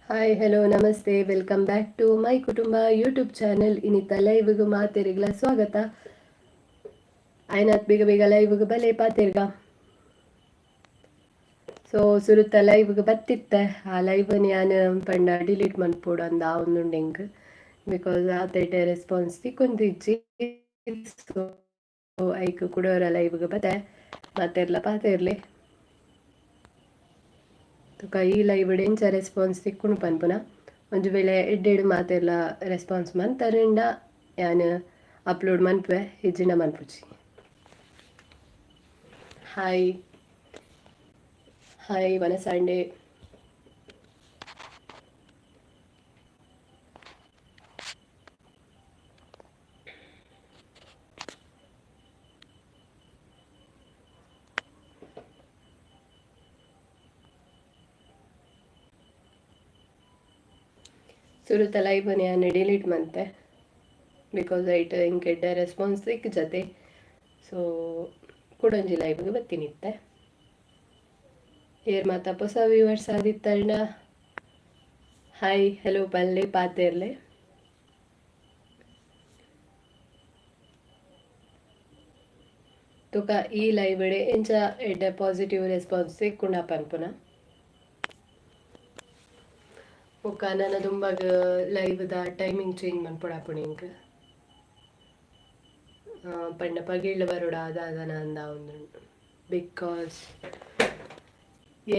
Hi hello ನಮಸ್ತೆ welcome back to my ಕುಟುಂಬ YouTube channel ಇನ್ನಿತ ಲೈವ್ಗೂ ಮಾತೆರಿಗಳ ಸ್ವಾಗತ. ಆಯ್ನಾತ್ ಬೇಗ ಬೇಗ ಲೈವ್ಗೆ ಬಲೆ ಪಾತೆರ್ಗ. ಸೊ ಸುರುತ್ತ ಲೈವ್ಗೆ ಬತ್ತಿತ್ತೆ ಆ ಲೈವ್ ನಾನು ಪಂಡ ಡಿಲೀಟ್ ಮನ್ಪೋಡು ಅಂದ ಒಂದುಂಡೆಂಗ್ ಬಿಕಾಸ್ ಆತೈಟೆ ರೆಸ್ಪಾನ್ಸ್ ತಿಕ್ಕೊಂದಿಜ್ಜಿ. ಸೊ ಐಕ್ ಕುಡೋರ ಲೈವ್ಗೆ ಬತ್ತೆ ಮಾತೆರ್ಲ ಪಾತೆರ್ಲಿ ತುಕ ಈ ಲೈವ್ ಎಂಚ ರೆಸ್ಪಾನ್ಸ್ ತಿಕ್ಕುಣು ಪನ್ಪುನ ಒಂದು ವೇಳೆ ಎಡ್ಡೆಡು ಮಾತೆಲ್ಲ ರೆಸ್ಪಾನ್ಸ್ ಮಂತರಿಂದ ನಾನು ಅಪ್ಲೋಡ್ ಮನ್ಪುವೆ ಹೆಜ್ಜಿನ ಮನ್ಪುಜಿ. Hi hi ವನಸಾಂಡೆ. ಸುರುತ ಲೈವ್ ನಾನು ಡಿಲೀಟ್ ಮಂತೆ ಬಿಕಾಸ್ ಐಟ್ ಹಿಂಗೆ ಎಡ್ಡೆ ರೆಸ್ಪಾನ್ಸ್ ಸಿಕ್ಕ ಜತೆ. ಸೊ ಕುಡೊಂಜಿ ಲೈವ್ಗೆ ಬತ್ತಿನಿತ್ತೆ ಏರ್ ಮಾತ ಹೊಸ ವ್ಯೂವರ್ಸ್ ಆದಿತ್ತಣ್ಣ. ಹಾಯ್ ಹಲೋ ಪಲ್ಲೆ ಪಾತೆರ್ಲೆ. ತುಕ ಈ ಲೈವ್ ಎಂಚ ಎಡ್ಡೆ ಪಾಸಿಟಿವ್ ರೆಸ್ಪಾನ್ಸ್ ಸಿಕ್ಕುಂಡ ಪನ್ಪುನ ಒಕ್ಕ ನನ್ನ ತುಂಬಾಗ ಲೈವ್ದ ಟೈಮಿಂಗ್ ಚೇಂಜ್ ಮನ್ಪೊಡಾಪುಣ ಇಂಕ್ ಪಂಡ ಪಗೀಳ್ಳ ಬರೋಡ ಅದಾದನ ಅಂದ ಒಂದುಂಡು ಬಿಕಾಸ್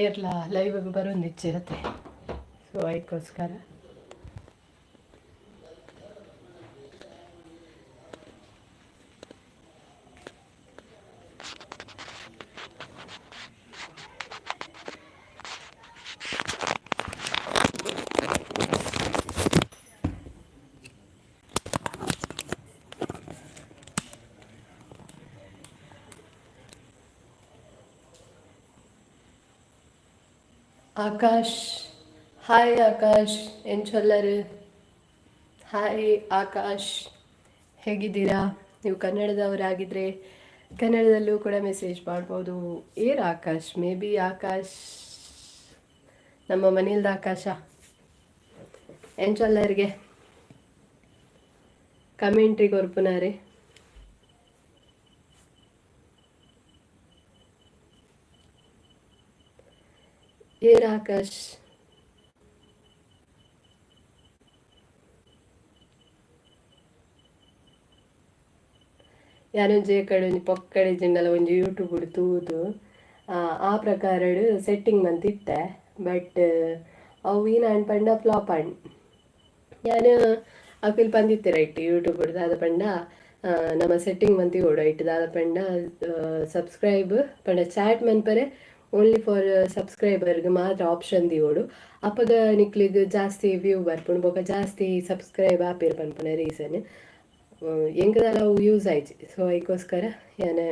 ಏರ್ಲ ಲೈವ್ಗೆ ಬರೋಂದಿಚ್ಚಿರತ್ತೆ. ಸೊ ಅದಕ್ಕೋಸ್ಕರ ಆಕಾಶ್ ಹಾಯ್ ಆಕಾಶ್ ಎಂಚೊಲ್ಲರು. ಹಾಯ್ ಆಕಾಶ್ ಹೇಗಿದ್ದೀರಾ? ನೀವು ಕನ್ನಡದವರಾಗಿದ್ದರೆ ಕನ್ನಡದಲ್ಲೂ ಕೂಡ ಮೆಸೇಜ್ ಮಾಡ್ಬೋದು. Air Akash may be Akash ನಮ್ಮ ಮನೆಯಲ್ದ ಆಕಾಶ. ಎಂಚೊಲ್ಲರಿಗೆ ಕಮೆಂಟ್ರಿಗೆ ಕೊರ್ಪುನಾರೆ. ಏರ್ ಆಕಾಶ್ ಯಾನೊಂಜಿ ಕಡೆ ಒಂಜಿ ಪೊಕ್ಕಡೆ ಜಿಂಡಲ ಒಂಜಿ ಯೂಟ್ಯೂಬ್ ತೂದು ಆ ಪ್ರಕಾರ ಸೆಟ್ಟಿಂಗ್ ಮಂತಿತ್ತೆ. ಬಟ್ ಅವು ನಾನು ಪಂಡ ಫ್ಲಾಪ್ ಆಣ್ ഞാൻ ಅಕುಲ್ ಪಂದಿತ್ತೆ ರೈಟ್ ಯೂಟ್ಯೂಬ್ ದಾದ ಪಂಡ ನಮ್ಮ ಸೆಟ್ಟಿಂಗ್ ಮಂತಿ ಓಡು ಐಟ್ ದಾದ ಪಂಡ ಸಬ್ಸ್ಕ್ರೈಬ್ ಪಂಡ ಚಾಟ್ ಮನ್ಪರೆ ಓನ್ಲಿ ಫಾರ್ ಸಬ್ಸ್ಕ್ರೈಬರ್ಗೆ ಮಾತ್ರ ಆಪ್ಷನ್ ದಿ ಓಡು ಅಪ್ಪಗ ನಿಕ್ಲಿಗೆ ಜಾಸ್ತಿ ವ್ಯೂ ಬರ್ಪುಣ್ ಬೊಕ ಜಾಸ್ತಿ ಸಬ್ಸ್ಕ್ರೈಬ್ ಆಪೇರ್ ಪನ್ಪುನ ರೀಸನ್ ಎಂಕದಲ್ಲ ಅವು ಯೂಸ್ ಆಯ್ತು. ಸೊ ಅದಕ್ಕೋಸ್ಕರ ನಾನು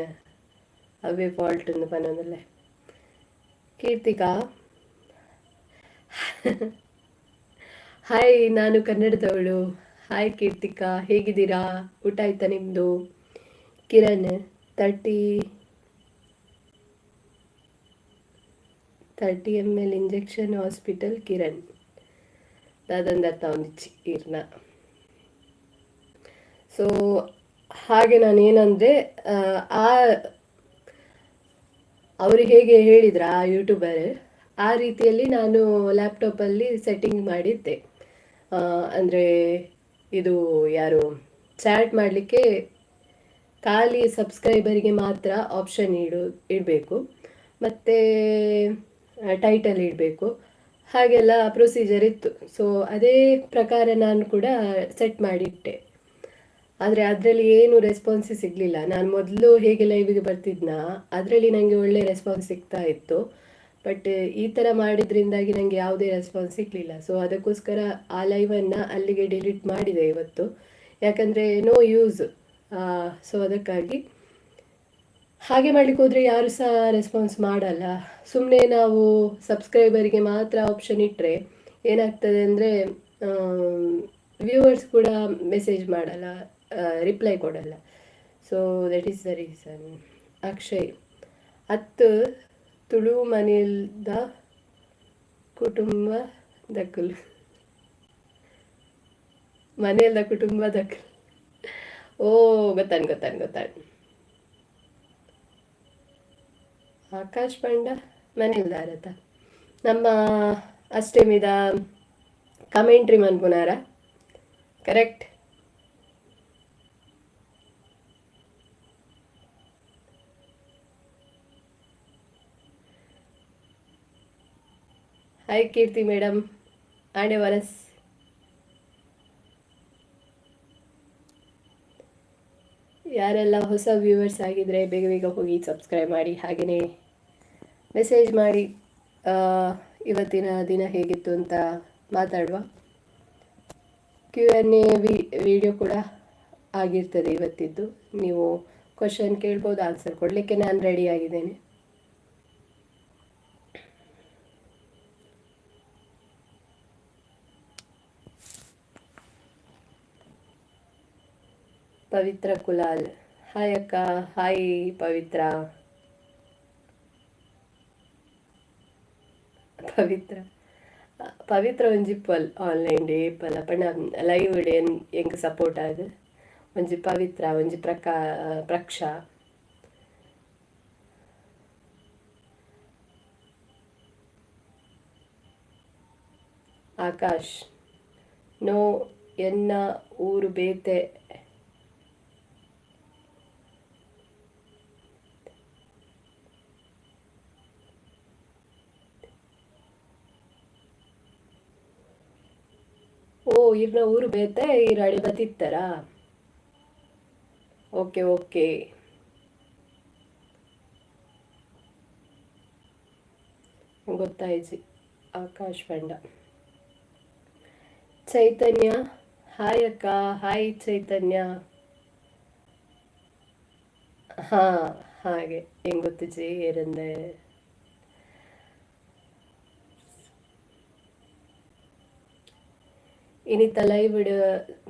ಅವೇ ಫಾಲ್ಟ್ ಪನ್ನೊಂದಲ್ಲ. ಕೀರ್ತಿಕಾ ಹಾಯ್ ನಾನು ಕನ್ನಡದವಳು. ಹಾಯ್ ಕೀರ್ತಿಕಾ ಹೇಗಿದ್ದೀರಾ? ಊಟ ಆಯ್ತಾ ನಿಮ್ಮದು? Kiran 30 ml injection hospital Kiran ದಾದಂದತ್ತ ಒಂದಿಚ್ಚಿ ಇರ್ನ. ಸೊ ಹಾಗೆ ನಾನು ಏನಂದರೆ ಅವರು ಹೇಗೆ ಹೇಳಿದ್ರ ಆ ಯೂಟ್ಯೂಬರ್ ಆ ರೀತಿಯಲ್ಲಿ ನಾನು ಲ್ಯಾಪ್ಟಾಪಲ್ಲಿ ಸೆಟ್ಟಿಂಗ್ ಮಾಡಿದ್ದೆ. ಅಂದರೆ ಇದು ಯಾರು ಚಾಟ್ ಮಾಡಲಿಕ್ಕೆ ಖಾಲಿ ಸಬ್ಸ್ಕ್ರೈಬರಿಗೆ ಮಾತ್ರ ಆಪ್ಷನ್ ಇಡಬೇಕು ಮತ್ತು ಟೈಟಲ್ ಇಡಬೇಕು ಹಾಗೆಲ್ಲ ಪ್ರೊಸೀಜರ್ ಇತ್ತು. ಸೊ ಅದೇ ಪ್ರಕಾರ ನಾನು ಕೂಡ ಸೆಟ್ ಮಾಡಿಟ್ಟೆ. ಆದರೆ ಅದರಲ್ಲಿ ಏನು ರೆಸ್ಪಾನ್ಸೇ ಸಿಗಲಿಲ್ಲ. ನಾನು ಮೊದಲು ಹೇಗೆ ಲೈವಿಗೆ ಬರ್ತಿದ್ನ ಅದರಲ್ಲಿ ನನಗೆ ಒಳ್ಳೆ ರೆಸ್ಪಾನ್ಸ್ ಸಿಗ್ತಾ ಇತ್ತು. ಬಟ್ ಈ ಥರ ಮಾಡಿದ್ರಿಂದಾಗಿ ನನಗೆ ಯಾವುದೇ ರೆಸ್ಪಾನ್ಸ್ ಸಿಗಲಿಲ್ಲ. ಸೊ ಅದಕ್ಕೋಸ್ಕರ ಆ ಲೈವನ್ನು ಅಲ್ಲಿಗೆ ಡಿಲೀಟ್ ಮಾಡಿದೆ ಇವತ್ತು. ಯಾಕಂದರೆ ನೋ ಯೂಸ್. ಸೊ ಅದಕ್ಕಾಗಿ ಹಾಗೆ ಮಾಡಲಿಕ್ಕೆ ಹೋದರೆ ಯಾರು ಸಹ ರೆಸ್ಪಾನ್ಸ್ ಮಾಡಲ್ಲ. ಸುಮ್ಮನೆ ನಾವು ಸಬ್ಸ್ಕ್ರೈಬರಿಗೆ ಮಾತ್ರ ಆಪ್ಷನ್ ಇಟ್ಟರೆ ಏನಾಗ್ತದೆ ಅಂದರೆ ವ್ಯೂವರ್ಸ್ ಕೂಡ ಮೆಸೇಜ್ ಮಾಡಲ್ಲ, ರಿಪ್ಲೈ ಕೊಡಲ್ಲ. So that is the reason. Akshay 10 Tulu ಮನೆಯಲ್ದ ಕುಟುಂಬ ದಕ್ಕುಲು ಮನೆಯಲ್ಲ ಕುಟುಂಬ ದಕ್ಕುಲು. ಓ ಗೊತ್ತಾನು. ಆಕಾಶ್ ಪಂಡ ಮನೆಯಲ್ದಾರತ ನಮ್ಮ ಅಷ್ಟೇ ಮೀದ ಕಮೆಂಟ್ರಿ ಮನ್ಪುನಾರ ಕರೆಕ್ಟ್. ಹಾಯ್ ಕೀರ್ತಿ ಮೇಡಮ್, ಆಂಡೆ ವರಸ್. ಯಾರೆಲ್ಲ ಹೊಸ ವ್ಯೂವರ್ಸ್ ಆಗಿದ್ರೆ ಬೇಗ ಬೇಗ ಹೋಗಿ ಸಬ್ಸ್ಕ್ರೈಬ್ ಮಾಡಿ, ಹಾಗೆಯೇ ಮೆಸೇಜ್ ಮಾಡಿ ಇವತ್ತಿನ ದಿನ ಹೇಗಿತ್ತು ಅಂತ ಮಾತಾಡುವ. Q&A ವಿಡಿಯೋ ಕೂಡ ಆಗಿರ್ತದೆ ಇವತ್ತಿದ್ದು. ನೀವು ಕ್ವಶನ್ ಕೇಳ್ಬೋದು, ಆನ್ಸರ್ ಕೊಡಲಿಕ್ಕೆ ನಾನು ರೆಡಿ ಆಗಿದ್ದೇನೆ. ಪವಿತ್ರ ಕುಲಾಲ್, ಹಾಯ್ ಅಕ್ಕ. ಹಾಯ್ ಪವಿತ್ರ. ಪವಿತ್ರ ಒಂಜಿ ಪಲ್ ಆನ್ಲೈನ್ ಡೇ ಪಲ ಪಂಡ ಲೈವ್ ಡೇ ಎಂಕ್ ಸಪೋರ್ಟ್ ಆದ್ ಒಂಜಿ ಪವಿತ್ರ, ಒಂಜಿ ಪ್ರಕ್ಷ. ಆಕಾಶ್, ನೋ ಎನ್ನ ಊರು ಬೇತೆ. ಓ ಇವ್ರನ್ನ ಊರು ಬೇತೆ ಈರಾಡಿ ಬತ್ತಿತ್ತಾರ. ಓಕೆ ಗೊತ್ತಾಯ್ತು. ಆಕಾಶ್ ಪಂಡ. ಚೈತನ್ಯ, ಹಾಯ್ ಅಕ್ಕ. ಹಾಯ್ ಚೈತನ್ಯ. ಹಾ ಹಾಗೆ ಹೆಂಗ್ ಗೊತ್ತಿಜ್ಜಿ ಏರಂದೆ. ಇನಿತ್ತ ಲೈವ್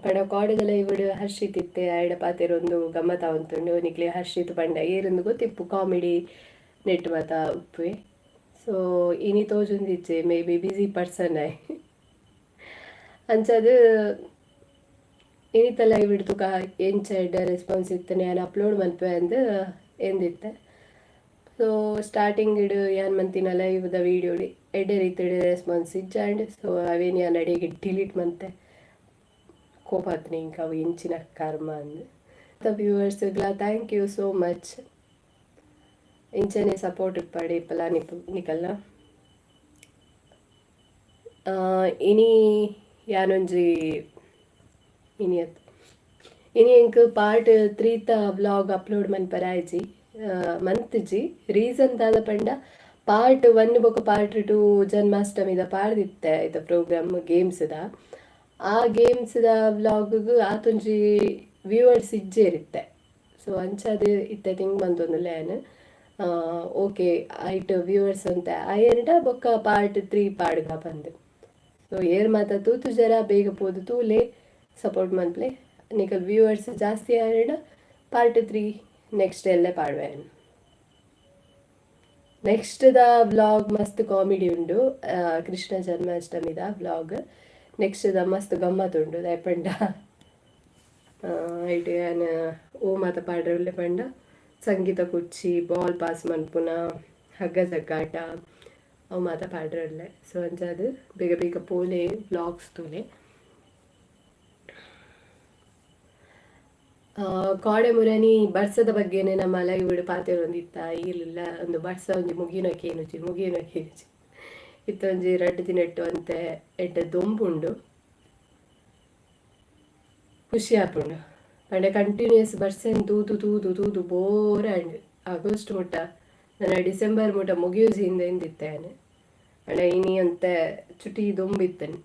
ಪಂಡ ಕಾಡಿದ ಲೈವ್ ಹರ್ಷಿತ್ ಇತ್ತೆ ಆಯ್ಡ ಪಾತೆರೊಂದು ಗಮ್ಮತ ಉಂಟುಂಡು ನಿಕ್ಲೆ ಹರ್ಷಿತ್ ಪಂಡ ಏರೊಂದು ಗೊತ್ತಿಪ್ಪು ಕಾಮಿಡಿ ನೆಟ್ ಮಾತ ಉಪ್ಪೆ. ಸೊ ಇನಿ ತೋಜುಂದಿಜ್ಜೆ ಮೇ ಬಿ ಬಿಸಿ ಪರ್ಸನ್ ಆಯ್ ಅಂಚದು ಇನಿತ್ತ ಲೈವ್ ತುಕ ಎಂಚ ಎಡ್ಡ ರೆಸ್ಪಾನ್ಸ್ ಇತ್ತು ನಾನು ಅಪ್ಲೋಡ್ ಮನ್ಪೆ ಅಂದು ಎಂದಿತ್ತೆ. ಸೊ ಸ್ಟಾರ್ಟಿಂಗ್ ಇಡು ಯಾನ್ ಮಂತಿನ ಲೈವ್ದ ವೀಡಿಯೋಡಿ ಎಡ್ಡೆ ರೀತಿ ರೆಸ್ಪಾನ್ಸ್ ಇಜ್ಜಾಂಡ್. ಸೊ ಅವೇನು ಯಾನ್ ಅಡಿಗೆ ಡಿಲೀಟ್ ಮಂತೆ ಕೋಪಾತ್ನಿ ಇಂಕ ಅವು ಇಂಚಿನ ಕರ್ಮ ಅಂದು. ವ್ಯೂವರ್ಸ್ಗಳ ಥ್ಯಾಂಕ್ ಯು ಸೋ ಮಚ್. ಇಂಚನೆ ಸಪೋರ್ಟ್ ಇಪ್ಪಡಿ ಇಪ್ಪಲ ನಿಕಲ್ನ ಇನಿ ಯಾನೊಂಜಿ ಇನಿ ಎಂಕ್ ಪಾರ್ಟ್ 3 ವ್ಲಾಗ್ ಅಪ್ಲೋಡ್ ಮನ್ಪರಾಯ್ಜಿ ಮಂತ್ಜಿ. ರೀಸನ್ ದಾದ ಪಂಡ ಪಾರ್ಟ್ 1 ಬೊಕ ಪಾರ್ಟ್ 2 ಜನ್ಮಾಷ್ಟಮಿದ ಪಾಡ್ದಿತ್ತೆ ಇದು ಪ್ರೋಗ್ರಾಮ್ ಗೇಮ್ಸ್ದ. ಆ ಗೇಮ್ಸ್ದ ವ್ಲಾಗ್ಗ್ ಆತೊಂಜಿ ವ್ಯೂವರ್ಸ್ ಇಜ್ಜೇರಿತ್ತೆ. ಸೊ ಅಂಚದು ಇತ್ತೆ ತಿಂಗ್ ಬಂತೊಂದು ಲ್ಯಾನ್. ಓಕೆ ಐಟ್ ವ್ಯೂವರ್ಸ್ ಅಂತ ಆಯರ್ಡ ಬೊಕ್ಕ ಪಾರ್ಟ್ 3 ಪಾಡ್ಗ ಬಂದು. ಸೊ ಏರ್ ಮಾತ ತೂತು ಜರ ಬೇಗ ಪೋದು ತೂಲೆ ಸಪೋರ್ಟ್ ಮನ್ಪ್ಲೆ ನಿಕಲ್ ವ್ಯೂವರ್ಸ್ ಜಾಸ್ತಿ ಆಯರ್ಡ ಪಾರ್ಟ್ 3 ನೆಕ್ಸ್ಟ್ ಎಲ್ಲೇ ಪಾಡ್ವೆ. ನೆಕ್ಸ್ಟ್ ದ ವ್ಲಾಗ್ ಮಸ್ತ್ ಕಾಮಿಡಿ ಉಂಡು, ಕೃಷ್ಣ ಜನ್ಮಾಷ್ಟಮಿದ ವ್ಲಾಗ್. ನೆಕ್ಸ್ಟ್ ದ ಮಸ್ತ್ ಗಮ್ಮತ್ ಉಂಡು ದಯಪಂಡ ಐಟ್ ಯಾನ್ ಓ ಮಾತ ಪಾಡ್ರೆ ಪಂಡ ಸಂಗೀತ ಕುಚ್ಚಿ ಬಾಲ್ ಪಾಸ್ ಮನ್ಪುನ ಹಗ್ಗ ಜಗ್ಗಾಟ ಅವು ಮಾತ ಪಾಡ್ರೆ. ಸೊ ಅಂಚದು ಬೇಗ ಬೇಗ ಪೋಲೆ ವ್ಲಾಗ್ಸ್ ತೂಲೆ. ಕಾಡೆ ಮುರಣಿ ಬರ್ಸದ ಬಗ್ಗೆನೆ ನಮ್ಮ ಲೈವ್ ಪಾತೆರೊಂದಿತ್ತ ಇರ್ಲಿಲ್ಲ. ಒಂದು ಬರ್ಸ ಒಂಜಿ ಮುಗಿನಕೇನುಜಿ ಇತ್ತೊಂಜಿ ರಡ್ಡು ದಿನೆಟ್ಟು ಅಂತೆ ಎಡ್ಡೆ ದೊಂಬುಂಡು ಖುಷಿ ಆಪುಂಡು. ಪಂಡ ಕಂಟಿನ್ಯೂಸ್ ಬರ್ಸನ್ ತೂತು ಬೋರ್ ಆಂಡ್ ಆಗಸ್ಟ್ ಮುಟ್ಟ ನನ್ನ ಡಿಸೆಂಬರ್ ಮುಟ್ಟ ಮುಗಿಯೋಜಿಂದ ಎಂದಿತ್ತೇನೆ ಪಂಡ ಇನಿ ಅಂತೆ ಚುಟಿ ದೊಂಬಿತ್ತೇನೆ.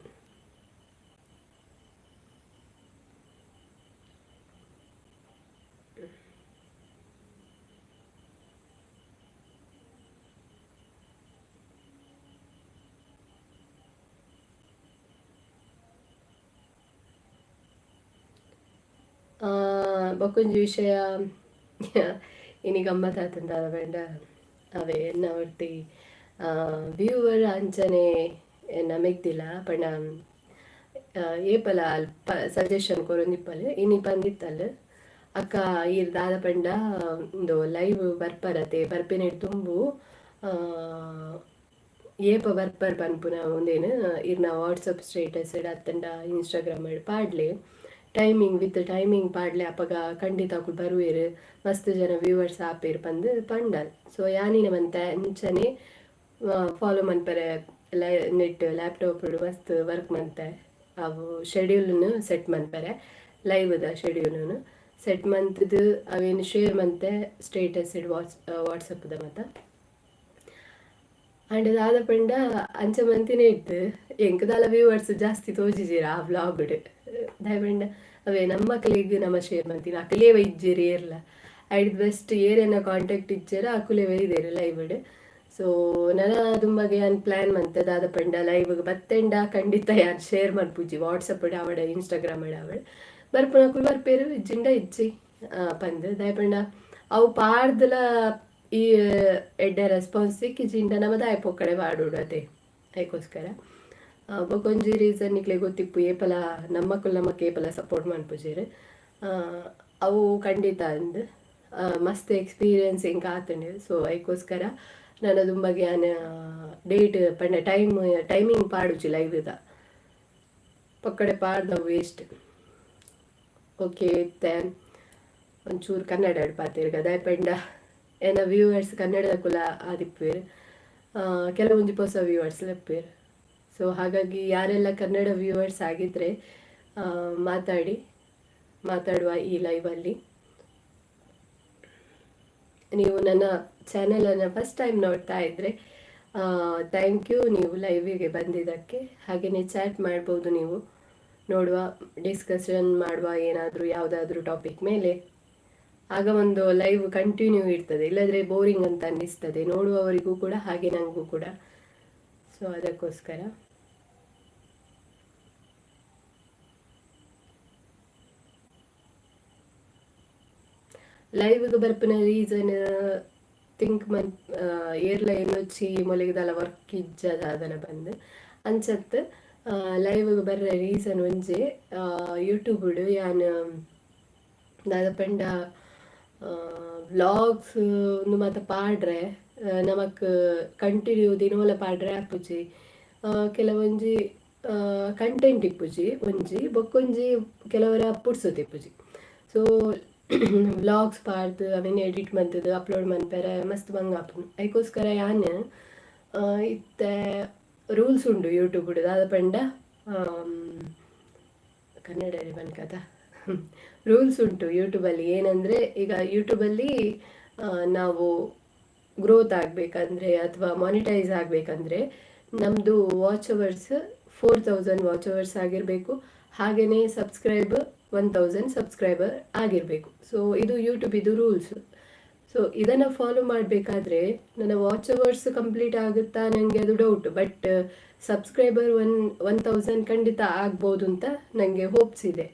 ಬೊಕೊಂಜಿ ವಿಷಯ ಇನಿ ಗಮ್ಮತ್ ಆತಂದ ಬೇಂಡ ಅವೇ ಎನ್ನ ಒಟ್ಟಿ ವ್ಯೂವರ್ ಅಂಚನೆ ನಮಗ್ದಿಲ್ಲ ಪಂಡ ಏಪಲ ಸಜೆಷನ್ ಕೊರೊಂದಿಪ್ಪಲ್ ಇನಿ ಪಂದಿತ್ತಲ್ ಅಕ್ಕ ಈರ್ ದಾದ ಪಂಡ ಒಂದು ಲೈವ್ ಬರ್ಪರತೆ ಬರ್ಪಿನ ತುಂಬು ಏಪ ಬರ್ಪರ್ ಪನ್ಪುನ ಒಂದೇನು ಇರ್ನ ವಾಟ್ಸಪ್ ಸ್ಟೇಟಸ್ ಅತ್ತಂಡ ಇನ್ಸ್ಟಾಗ್ರಾಮ್ ಪಾಡ್ಲೆ ಟೈಮಿಂಗ್ ವಿತ್ ಟೈಮಿಂಗ್ ಪಾಡ್ಲೆ ಅಪ್ಪಗ ಖಂಡಿತ ಬರುವೇರು ಮಸ್ತ್ ಜನ ವ್ಯೂವರ್ಸ್ ಆಪೇರು ಪಂದು ಪಂಡಲ್ ಸೊ ಯಾನಿನ ಮಂತೆ ಅಂಚನೆ ಫಾಲೋ ಮನ್ಪರೆ ನೆಟ್ ಲ್ಯಾಪ್ಟಾಪ್ ಮಸ್ತ್ ವರ್ಕ್ ಮಂತೆ ಅವು ಶೆಡ್ಯೂಲ್ನು ಸೆಟ್ ಮನ್ಪರೆ ಲೈವ್ದ ಶೆಡ್ಯೂಲ್ನು ಸೆಟ್ ಮಂತ್ದು ಅವೇನು ಶೇರ್ ಮಂತೆ ಸ್ಟೇಟಸ್ ಇಡ್ ವಾಟ್ಸಪ್ದ ಮತ್ತು ಅಂಡ್ ದಾದ ಪಂಡ ಅಂಚ ಮಂತಿನೇ ಇತ್ತು ಎಂಕದಾಲ ವ್ಯೂವರ್ಸ್ ಜಾಸ್ತಿ ತೋಜಿಜೀರ ಆ ವ್ಲಾಗ್ಡ್ ದಾಯಪಂಡ ಅವೇ ನಮ್ಮ ಮಕ್ಕಳಿಗೆ ನಮ್ಮ ಶೇರ್ ಮಂತೀನಿ ಅಕಲೇ ಇಜ್ಜೇರಿ ಏರ್ಲ ಐಡ್ ಬೆಸ್ಟ್ ಏರೇನ ಕಾಂಟ್ಯಾಕ್ಟ್ ಇಜ್ಜೇರ ಅಕುಲೇ ಒಯ್ದೇರು ಲೈವ್ಡ್ ಸೊ ನನ್ನ ದುಂಬಗೆ ಯಾನ್ ಪ್ಲ್ಯಾನ್ ಮಂತೆ ದಾದ ಪಂಡ ಲೈವ್ಗೆ ಬತ್ತೆಂಡ ಖಂಡಿತ ಯಾನ್ ಶೇರ್ ಮನ್ಪುಜಿ ವಾಟ್ಸಪ್ ಆವಡ ಇನ್ಸ್ಟಾಗ್ರಾಮ್ ಆವಡ ಬರ್ಪುನ ಕುಲ್ ಬರ್ಪೇರು ಇಜ್ಜಿಂಡ ಇಜ್ಜಿ ಪಂದ್ ದಾಯಪಂಡ ಅವು ಪಾಡ್ದಲ ಈ ಎಡ್ಡೆ ರೆಸ್ಪಾನ್ಸ್ ಸಿಕ್ಕಿಜಿಂಡ ನಮ್ಮದು ಆಯ್ಪೋ ಕಡೆ ವಾಡೋಡದೆ ಅದಕ್ಕೋಸ್ಕರ ಬೊಕೊಂಜಿ ರೀಸನ್ ನಿಕ್ಲೆ ಗೊತ್ತಿಪ್ಪು ಏಪಲ ನಮ್ಮಕ್ಕೆ ಏಪಲ ಸಪೋರ್ಟ್ ಮನ್ಪುಜೀರು ಅವು ಖಂಡಿತ ಅಂದು ಮಸ್ತ್ ಎಕ್ಸ್ಪೀರಿಯನ್ಸ್ ಹಿಂಗೆ ಆತಂಡು ಸೊ ಅದಕ್ಕೋಸ್ಕರ ನಾನು ತುಂಬಗೆ ನಾನು ಡೇಟ್ ಪಂಡ ಟೈಮಿಂಗ್ ಪಾಡುಜಿ ಲೈವ್ದ ಪಕ್ಕಡೆ ಪಾಡ್ದವು ವೇಸ್ಟ್ ಓಕೆ ಮತ್ತೆ ಒಂಚೂರು ಕನ್ನಡ ಪಾತಿರ್ಗ ದಾಯಪಂಡ ಏನ ವ್ಯೂವರ್ಸ್ ಕನ್ನಡದ ಕುಲ ಆದಿಪ್ಪೇರು ಕೆಲವೊಂದು ಹೊಸ ವ್ಯೂವರ್ಸ್ ಲೆಪ್ಪೇರು ಸೊ ಹಾಗಾಗಿ ಯಾರೆಲ್ಲ ಕನ್ನಡ ವ್ಯೂವರ್ಸ್ ಆಗಿದ್ದರೆ ಮಾತಾಡುವ ಈ ಲೈವಲ್ಲಿ ನೀವು ನನ್ನ ಚಾನೆಲನ್ನು ಫಸ್ಟ್ ಟೈಮ್ ನೋಡ್ತಾ ಇದ್ದರೆ ಥ್ಯಾಂಕ್ ಯು ನೀವು ಲೈವಿಗೆ ಬಂದಿದ್ದಕ್ಕೆ. ಹಾಗೆಯೇ ಚಾಟ್ ಮಾಡ್ಬೋದು, ನೀವು ನೋಡುವ, ಡಿಸ್ಕಷನ್ ಮಾಡುವ ಏನಾದರೂ ಯಾವುದಾದ್ರೂ ಟಾಪಿಕ್ ಮೇಲೆ. ಆಗ ಒಂದು ಲೈವ್ ಕಂಟಿನ್ಯೂ ಇರ್ತದೆ, ಇಲ್ಲದ್ರೆ ಬೋರಿಂಗ್ ಅಂತ ಅನ್ನಿಸ್ತದೆ ನೋಡುವವರಿಗೂ ಕೂಡ ಹಾಗೆ ನನಗೂ ಕೂಡ. ಸೊ ಅದಕ್ಕೋಸ್ಕರ ಲೈವ್ಗೆ ಬರ್ಪಿನ ರೀಸನ್ ಥಿಂಕ್ ಏರ್ಲ ಏನೊಚ್ಚಿ ಮೊಲೆಗದಲ್ಲ ವರ್ಕ್ ಇಜ್ಜದಾದನ ಬಂದು ಅಂಚತ್ತು ಲೈವ್ಗೆ ಬರ್ರ ರೀಸನ್ ಒಂಜೆ ಯೂಟ್ಯೂಬ್ಡು ಯಾನು ದಾದ ಪಂಡ ವ್ಲಾಗ್ಸ್ ಮಾತ ಪಾಡ್ರೆ ನಮಕ್ ಕಂಟಿನ್ಯೂ ದಿನೋಲ ಪಾಡ್ರೆ ಆಪುಜಿ ಕೆಲವೊಂಜಿ ಕಂಟೆಂಟ್ ಇಪ್ಪುಜಿ ಒಂಜಿ ಬೊಕ್ಕೊಂಜಿ ಕೆಲವರ ಪುಡ್ಸೋದು ಇಪ್ಪುಜಿ. ಸೊ ವ್ಲಾಗ್ಸ್ ಪಾಡ್ದು ಅವೇನು ಎಡಿಟ್ ಮಂತದ್ದು ಅಪ್ಲೋಡ್ ಮನ್ಪೆರೆ ಮಸ್ತ್ ಬಂಗ ಆಪುನು. ಅದಕ್ಕೋಸ್ಕರ ಯಾನು ಇತ್ತೆ ರೂಲ್ಸ್ ಉಂಡು ಯೂಟ್ಯೂಬ್ಡು ದಾದ ಪಂಡ ಕನ್ನಡಲ್ಲಿ ಬನ್ಕದ ರೂಲ್ಸ್ ಉಂಟು ಯೂಟ್ಯೂಬಲ್ಲಿ. ಏನಂದರೆ ಈಗ ಯೂಟ್ಯೂಬಲ್ಲಿ ನಾವು ಗ್ರೋತ್ ಆಗಬೇಕಂದ್ರೆ ಅಥವಾ ಮಾನಿಟೈಸ್ ಆಗಬೇಕಂದ್ರೆ ನಮ್ಮದು ವಾಚ್ ಅವರ್ಸ್ 4000 ವಾಚ್ ಅವರ್ಸ್ ಆಗಿರಬೇಕು, ಹಾಗೆಯೇ ಸಬ್ಸ್ಕ್ರೈಬ್ 1000 ಸಬ್ಸ್ಕ್ರೈಬರ್ ಆಗಿರಬೇಕು. ಸೊ ಇದು ಯೂಟ್ಯೂಬ್ ಇದು ರೂಲ್ಸ್. ಸೊ ಇದನ್ನು ಫಾಲೋ ಮಾಡಬೇಕಾದ್ರೆ ನನ್ನ ವಾಚ್ ಅವರ್ಸ್ ಕಂಪ್ಲೀಟ್ ಆಗುತ್ತಾ ನನಗೆ ಅದು ಡೌಟ್, ಬಟ್ ಸಬ್ಸ್ಕ್ರೈಬರ್ 1000 ಖಂಡಿತ ಆಗ್ಬೋದು ಅಂತ ನನಗೆ ಹೋಪ್ಸ್ ಇದೆ.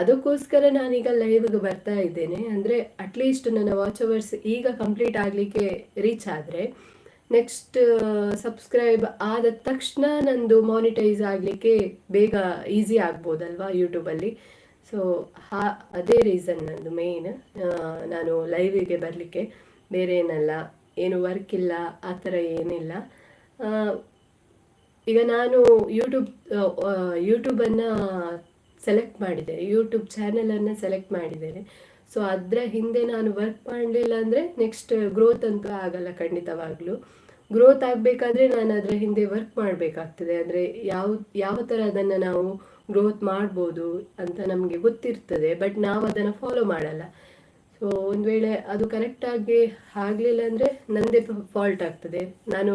ಅದಕ್ಕೋಸ್ಕರ ನಾನೀಗ ಲೈವ್ಗೆ ಬರ್ತಾ ಇದ್ದೇನೆ. ಅಂದರೆ ಅಟ್ಲೀಸ್ಟ್ ನನ್ನ ವಾಚ್ ಅವರ್ಸ್ ಈಗ ಕಂಪ್ಲೀಟ್ ಆಗಲಿಕ್ಕೆ ರೀಚ್ ಆದರೆ ನೆಕ್ಸ್ಟ್ ಸಬ್ಸ್ಕ್ರೈಬ್ ಆದ ತಕ್ಷಣ ನಂದು ಮಾನಿಟೈಸ್ ಆಗಲಿಕ್ಕೆ ಬೇಗ ಈಸಿ ಆಗ್ಬೋದಲ್ವಾ ಯೂಟ್ಯೂಬಲ್ಲಿ. ಸೊ ಅದೇ ರೀಸನ್ ನಂದು ಮೇಯ್ನ್ ನಾನು ಲೈವಿಗೆ ಬರಲಿಕ್ಕೆ, ಬೇರೆ ಏನಲ್ಲ, ಏನು ವರ್ಕ್ ಇಲ್ಲ ಆ ಥರ ಏನಿಲ್ಲ. ಈಗ ನಾನು ಯೂಟ್ಯೂಬನ್ನು ಸೆಲೆಕ್ಟ್ ಮಾಡಿದ್ದೇನೆ, ಯೂಟ್ಯೂಬ್ ಚಾನೆಲನ್ನು ಸೆಲೆಕ್ಟ್ ಮಾಡಿದ್ದೇನೆ. ಸೊ ಅದರ ಹಿಂದೆ ನಾನು ವರ್ಕ್ ಮಾಡಲಿಲ್ಲ ಅಂದರೆ ನೆಕ್ಸ್ಟ್ ಗ್ರೋತ್ ಅಂತೂ ಆಗಲ್ಲ. ಖಂಡಿತವಾಗ್ಲೂ ಗ್ರೋತ್ ಆಗಬೇಕಾದ್ರೆ ನಾನು ಅದರ ಹಿಂದೆ ವರ್ಕ್ ಮಾಡಬೇಕಾಗ್ತದೆ. ಅಂದರೆ ಯಾವ ಥರ ಅದನ್ನು ನಾವು ಗ್ರೋತ್ ಮಾಡ್ಬೋದು ಅಂತ ನಮಗೆ ಗೊತ್ತಿರ್ತದೆ, ಬಟ್ ನಾವು ಅದನ್ನು ಫಾಲೋ ಮಾಡಲ್ಲ. ಸೊ ಒಂದು ವೇಳೆ ಅದು ಕರೆಕ್ಟಾಗಿ ಆಗಲಿಲ್ಲ ಅಂದರೆ ನನ್ನದೇ ಫಾಲ್ಟ್ ಆಗ್ತದೆ. ನಾನು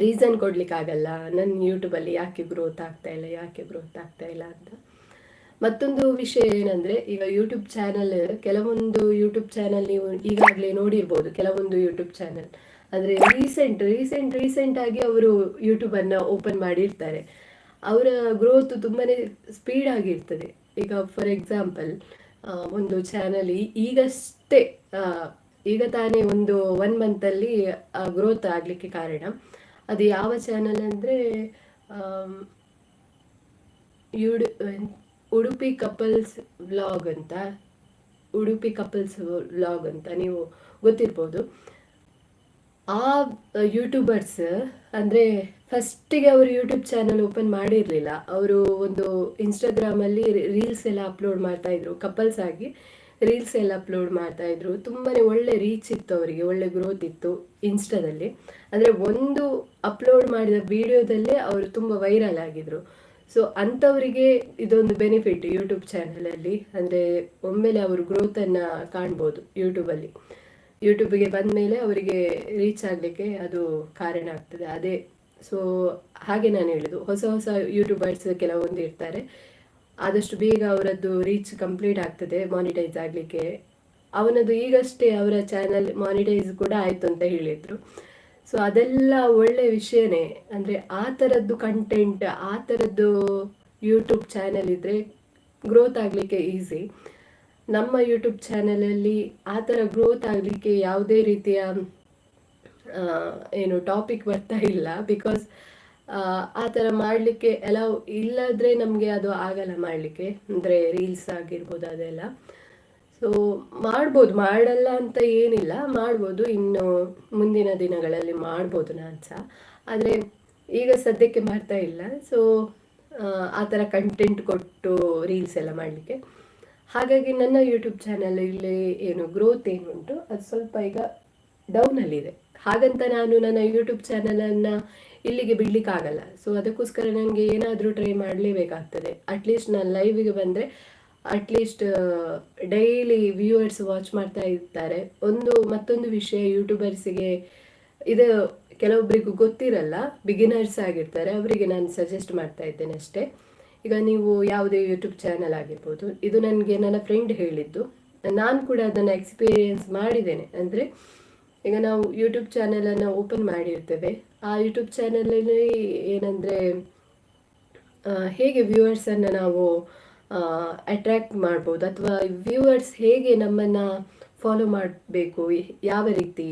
ರೀಸನ್ ಕೊಡಲಿಕ್ಕಾಗಲ್ಲ ನನ್ನ ಯೂಟ್ಯೂಬಲ್ಲಿ ಯಾಕೆ ಗ್ರೋತ್ ಆಗ್ತಾ ಇಲ್ಲ ಅಂತ. ಮತ್ತೊಂದು ವಿಷಯ ಏನಂದರೆ, ಈಗ ಯೂಟ್ಯೂಬ್ ಚಾನಲ್, ಕೆಲವೊಂದು ಯೂಟ್ಯೂಬ್ ಚಾನಲ್ ನೀವು ಈಗಾಗಲೇ ನೋಡಿರ್ಬೋದು. ಕೆಲವೊಂದು ಯೂಟ್ಯೂಬ್ ಚಾನಲ್ ಅಂದರೆ ರೀಸೆಂಟಾಗಿ ಅವರು ಯೂಟ್ಯೂಬನ್ನು ಓಪನ್ ಮಾಡಿರ್ತಾರೆ. ಅವರ ಗ್ರೋತ್ ತುಂಬಾ ಸ್ಪೀಡ್ ಆಗಿರ್ತದೆ. ಈಗ ಫಾರ್ ಎಕ್ಸಾಂಪಲ್ ಒಂದು ಚಾನಲ್ ಈಗ ತಾನೇ ಒಂದು 1 ಮಂತಲ್ಲಿ ಗ್ರೋತ್ ಆಗಲಿಕ್ಕೆ ಕಾರಣ ಅದು ಯಾವ ಚಾನಲ್ ಅಂದರೆ ಯುಡು ಉಡುಪಿ ಕಪಲ್ಸ್ ವ್ಲಾಗ್ ಅಂತ, ಉಡುಪಿ ಕಪಲ್ಸ್ ವ್ಲಾಗ್ ಅಂತ ನೀವು ಗೊತ್ತಿರ್ಬೋದು. ಆ ಯೂಟ್ಯೂಬರ್ಸ್ ಅಂದರೆ ಫಸ್ಟಿಗೆ ಅವರು ಯೂಟ್ಯೂಬ್ ಚಾನಲ್ ಓಪನ್ ಮಾಡಿರಲಿಲ್ಲ. ಅವರು ಒಂದು ಇನ್ಸ್ಟಾಗ್ರಾಮಲ್ಲಿ ರೀಲ್ಸ್ ಎಲ್ಲ ಅಪ್ಲೋಡ್ ಮಾಡ್ತಾಯಿದ್ರು, ಕಪಲ್ಸ್ ಆಗಿ ರೀಲ್ಸ್ ಎಲ್ಲ ಅಪ್ಲೋಡ್ ಮಾಡ್ತಾಯಿದ್ರು. ತುಂಬಾ ಒಳ್ಳೆ ರೀಚ್ ಇತ್ತು ಅವರಿಗೆ, ಒಳ್ಳೆ ಗ್ರೋತ್ ಇತ್ತು ಇನ್ಸ್ಟಾದಲ್ಲಿ. ಅಂದರೆ ಒಂದು ಅಪ್ಲೋಡ್ ಮಾಡಿದ ವಿಡಿಯೋದಲ್ಲೇ ಅವರು ತುಂಬ ವೈರಲ್ ಆಗಿದ್ರು. ಸೊ ಅಂಥವರಿಗೆ ಇದೊಂದು ಬೆನಿಫಿಟ್ ಯೂಟ್ಯೂಬ್ ಚಾನಲಲ್ಲಿ. ಅಂದರೆ ಒಮ್ಮೆಲೆ ಅವರು ಗ್ರೋತನ್ನು ಕಾಣ್ಬೋದು ಯೂಟ್ಯೂಬಲ್ಲಿ. ಯೂಟ್ಯೂಬಿಗೆ ಬಂದ ಮೇಲೆ ಅವರಿಗೆ ರೀಚ್ ಆಗಲಿಕ್ಕೆ ಅದು ಕಾರಣ ಆಗ್ತದೆ. ಅದೇ ಸೊ ಹಾಗೆ ನಾನು ಹೇಳಿದ್ದು, ಹೊಸ ಹೊಸ ಯೂಟ್ಯೂಬರ್ಸ್ ಕೆಲವೊಂದು ಇರ್ತಾರೆ, ಆದಷ್ಟು ಬೇಗ ಅವರದ್ದು ರೀಚ್ ಕಂಪ್ಲೀಟ್ ಆಗ್ತದೆ ಮಾನಿಟೈಸ್ ಆಗಲಿಕ್ಕೆ. ಅವನದು ಈಗಷ್ಟೇ ಅವರ ಚಾನಲ್ ಮಾನಿಟೈಸ್ ಕೂಡ ಆಯಿತು ಅಂತ ಹೇಳಿದರು. ಸೊ ಅದೆಲ್ಲ ಒಳ್ಳೆ ವಿಷಯನೇ. ಅಂದರೆ ಆ ಥರದ್ದು ಕಂಟೆಂಟ್, ಆ ಥರದ್ದು ಯೂಟ್ಯೂಬ್ ಚಾನಲ್ ಇದ್ದರೆ ಗ್ರೋತ್ ಆಗಲಿಕ್ಕೆ ಈಸಿ. ನಮ್ಮ ಯೂಟ್ಯೂಬ್ ಚಾನಲಲ್ಲಿ ಆ ಥರ ಗ್ರೋತ್ ಆಗಲಿಕ್ಕೆ ಯಾವುದೇ ರೀತಿಯ ಏನು ಟಾಪಿಕ್ ಬರ್ತಾ ಇಲ್ಲ. ಬಿಕಾಸ್ ಆ ಥರ ಮಾಡಲಿಕ್ಕೆ ಅಲೌ ಇಲ್ಲದ್ರೆ ನಮಗೆ ಅದು ಆಗಲ್ಲ ಮಾಡಲಿಕ್ಕೆ. ಅಂದರೆ ರೀಲ್ಸ್ ಆಗಿರ್ಬೋದು ಅದೆಲ್ಲ. ಸೊ ಮಾಡ್ಬೋದು, ಮಾಡಲ್ಲ ಅಂತ ಏನಿಲ್ಲ, ಮಾಡ್ಬೋದು. ಇನ್ನು ಮುಂದಿನ ದಿನಗಳಲ್ಲಿ ಮಾಡ್ಬೋದು ನಾನು ಸಹ. ಆದರೆ ಈಗ ಸದ್ಯಕ್ಕೆ ಮಾಡ್ತಾ ಇಲ್ಲ. ಸೊ ಆ ಥರ ಕಂಟೆಂಟ್ ಕೊಟ್ಟು ರೀಲ್ಸ್ ಎಲ್ಲ ಮಾಡಲಿಕ್ಕೆ. ಹಾಗಾಗಿ ನನ್ನ ಯೂಟ್ಯೂಬ್ ಚಾನಲಲ್ಲಿ ಏನು ಗ್ರೋತ್ ಏನುಂಟು ಅದು ಸ್ವಲ್ಪ ಈಗ ಡೌನಲ್ಲಿದೆ. ಹಾಗಂತ ನಾನು ನನ್ನ ಯೂಟ್ಯೂಬ್ ಚಾನಲನ್ನು ಇಲ್ಲಿಗೆ ಬಿಡಲಿಕ್ಕಾಗಲ್ಲ. ಸೊ ಅದಕ್ಕೋಸ್ಕರ ನನಗೆ ಏನಾದರೂ ಟ್ರೈ ಮಾಡಲೇಬೇಕಾಗ್ತದೆ. ಅಟ್ಲೀಸ್ಟ್ ನಾನು ಲೈವಿಗೆ ಬಂದರೆ ಅಟ್ಲೀಸ್ಟ್ ಡೈಲಿ ವ್ಯೂವರ್ಸ್ ವಾಚ್ ಮಾಡ್ತಾ ಇರ್ತಾರೆ. ಮತ್ತೊಂದು ವಿಷಯ, ಯೂಟ್ಯೂಬರ್ಸಿಗೆ ಇದು ಕೆಲವೊಬ್ಬರಿಗೂ ಗೊತ್ತಿರಲ್ಲ, ಬಿಗಿನರ್ಸ್ ಆಗಿರ್ತಾರೆ, ಅವರಿಗೆ ನಾನು ಸಜೆಸ್ಟ್ ಮಾಡ್ತಾ ಇದ್ದೇನೆ ಅಷ್ಟೇ. ಈಗ ನೀವು ಯಾವುದೇ ಯೂಟ್ಯೂಬ್ ಚಾನಲ್ ಆಗಿರ್ಬೋದು, ಇದು ನನಗೆ ನನ್ನ ಫ್ರೆಂಡ್ ಹೇಳಿದ್ದು, ನಾನು ಕೂಡ ಅದನ್ನು ಎಕ್ಸ್ಪೀರಿಯೆನ್ಸ್ ಮಾಡಿದ್ದೇನೆ. ಅಂದರೆ ಈಗ ನಾವು ಯೂಟ್ಯೂಬ್ ಚಾನಲನ್ನು ಓಪನ್ ಮಾಡಿರ್ತೇವೆ. ಆ ಯೂಟ್ಯೂಬ್ ಚಾನಲಲ್ಲಿ ಏನಂದರೆ ಹೇಗೆ ವ್ಯೂವರ್ಸನ್ನು ನಾವು ಅಟ್ರ್ಯಾಕ್ಟ್ ಮಾಡ್ಬೋದು, ಅಥವಾ ವ್ಯೂವರ್ಸ್ ಹೇಗೆ ನಮ್ಮನ್ನು ಫಾಲೋ ಮಾಡಬೇಕು, ಯಾವ ರೀತಿ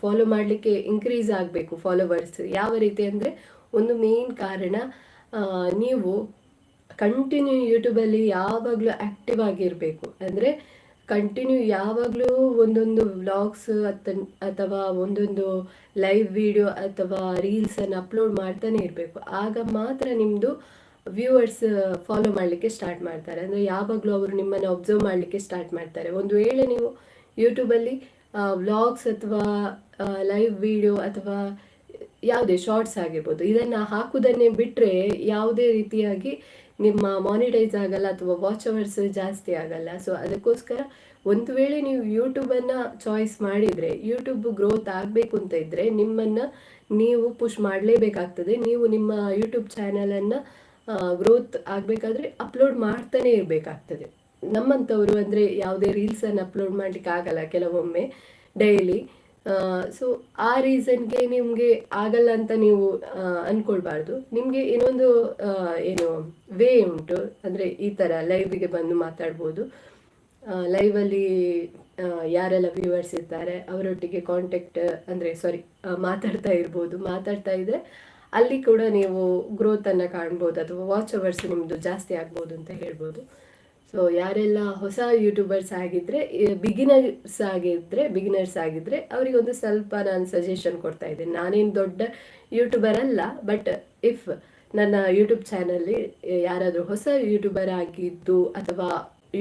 ಫಾಲೋ ಮಾಡಲಿಕ್ಕೆ ಇನ್ಕ್ರೀಸ್ ಆಗಬೇಕು ಫಾಲೋವರ್ಸ್ ಯಾವ ರೀತಿ. ಅಂದರೆ ಒಂದು ಮೇನ್ ಕಾರಣ, ನೀವು ಕಂಟಿನ್ಯೂ ಯೂಟ್ಯೂಬಲ್ಲಿ ಯಾವಾಗಲೂ ಆ್ಯಕ್ಟಿವ್ ಆಗಿರಬೇಕು. ಅಂದರೆ ಕಂಟಿನ್ಯೂ ಯಾವಾಗಲೂ ಒಂದೊಂದು ವ್ಲಾಗ್ಸ್ ಅಥವಾ ಒಂದೊಂದು ಲೈವ್ ವಿಡಿಯೋ ಅಥವಾ ರೀಲ್ಸನ್ನು ಅಪ್ಲೋಡ್ ಮಾಡ್ತಾನೆ ಇರಬೇಕು. ಆಗ ಮಾತ್ರ ನಿಮ್ಮದು ವ್ಯೂವರ್ಸ್ ಫಾಲೋ ಮಾಡಲಿಕ್ಕೆ ಸ್ಟಾರ್ಟ್ ಮಾಡ್ತಾರೆ. ಅಂದರೆ ಯಾವಾಗಲೂ ಅವರು ನಿಮ್ಮನ್ನು ಅಬ್ಸರ್ವ್ ಮಾಡಲಿಕ್ಕೆ ಸ್ಟಾರ್ಟ್ ಮಾಡ್ತಾರೆ. ಒಂದು ವೇಳೆ ನೀವು ಯೂಟ್ಯೂಬಲ್ಲಿ ವ್ಲಾಗ್ಸ್ ಅಥವಾ ಲೈವ್ ವಿಡಿಯೋ ಅಥವಾ ಯಾವುದೇ ಶಾರ್ಟ್ಸ್ ಆಗಿರ್ಬೋದು ಇದನ್ನು ಹಾಕುವುದನ್ನೇ ಬಿಟ್ಟರೆ ಯಾವುದೇ ರೀತಿಯಾಗಿ ನಿಮ್ಮ ಮಾನಿಟೈಸ್ ಆಗಲ್ಲ ಅಥವಾ ವಾಚ್ ಅವರ್ಸ್ ಜಾಸ್ತಿ ಆಗಲ್ಲ. ಸೊ ಅದಕ್ಕೋಸ್ಕರ ಒಂದು ವೇಳೆ ನೀವು ಯೂಟ್ಯೂಬನ್ನು ಚಾಯ್ಸ್ ಮಾಡಿದರೆ, ಯೂಟ್ಯೂಬ್ ಗ್ರೋತ್ ಆಗಬೇಕು ಅಂತ ಇದ್ದರೆ ನಿಮ್ಮನ್ನು ನೀವು ಪುಷ್ ಮಾಡಲೇಬೇಕಾಗ್ತದೆ. ನೀವು ನಿಮ್ಮ ಯೂಟ್ಯೂಬ್ ಚಾನಲನ್ನು ಗ್ರೋತ್ ಆಗಬೇಕಾದ್ರೆ ಅಪ್ಲೋಡ್ ಮಾಡ್ತಾನೆ ಇರಬೇಕಾಗ್ತದೆ. ನಮ್ಮಂಥವರು ಅಂದರೆ ಯಾವುದೇ ರೀಲ್ಸನ್ನು ಅಪ್ಲೋಡ್ ಮಾಡಲಿಕ್ಕೆ ಆಗಲ್ಲ ಕೆಲವೊಮ್ಮೆ ಡೈಲಿ. ಸೊ ಆ ರೀಸನ್ಗೆ ನಿಮಗೆ ಆಗಲ್ಲ ಅಂತ ನೀವು ಅಂದ್ಕೊಳ್ಬಾರ್ದು. ನಿಮಗೆ ಇನ್ನೊಂದು ಏನು ವೇ ಉಂಟು. ಅಂದರೆ ಈ ಥರ ಲೈವಿಗೆ ಬಂದು ಮಾತಾಡ್ಬೋದು. ಲೈವಲ್ಲಿ ಯಾರೆಲ್ಲ ವ್ಯೂವರ್ಸ್ ಇರ್ತಾರೆ ಅವರೊಟ್ಟಿಗೆ ಕಾಂಟ್ಯಾಕ್ಟ್ ಅಂದರೆ ಮಾತಾಡ್ತಾ ಇರ್ಬೋದು. ಮಾತಾಡ್ತಾ ಇದ್ದರೆ ಅಲ್ಲಿ ಕೂಡ ನೀವು ಗ್ರೋತನ್ನು ಕಾಣ್ಬೋದು ಅಥವಾ ವಾಚ್ ಅವರ್ಸ್ ನಿಮ್ಮದು ಜಾಸ್ತಿ ಆಗ್ಬೋದು ಅಂತ ಹೇಳ್ಬೋದು. ಸೊ ಯಾರೆಲ್ಲ ಹೊಸ ಯೂಟ್ಯೂಬರ್ಸ್ ಆಗಿದ್ದರೆ, ಬಿಗಿನರ್ಸ್ ಆಗಿದ್ದರೆ ಅವರಿಗೊಂದು ಸ್ವಲ್ಪ ನಾನು ಸಜೆಷನ್ ಕೊಡ್ತಾ ಇದ್ದೇನೆ. ನಾನೇನು ದೊಡ್ಡ ಯೂಟ್ಯೂಬರ್ ಅಲ್ಲ, ಬಟ್ ಇಫ್ ನನ್ನ ಯೂಟ್ಯೂಬ್ ಚಾನಲ್ಲಿ ಯಾರಾದರೂ ಹೊಸ ಯೂಟ್ಯೂಬರ್ ಆಗಿದ್ದು ಅಥವಾ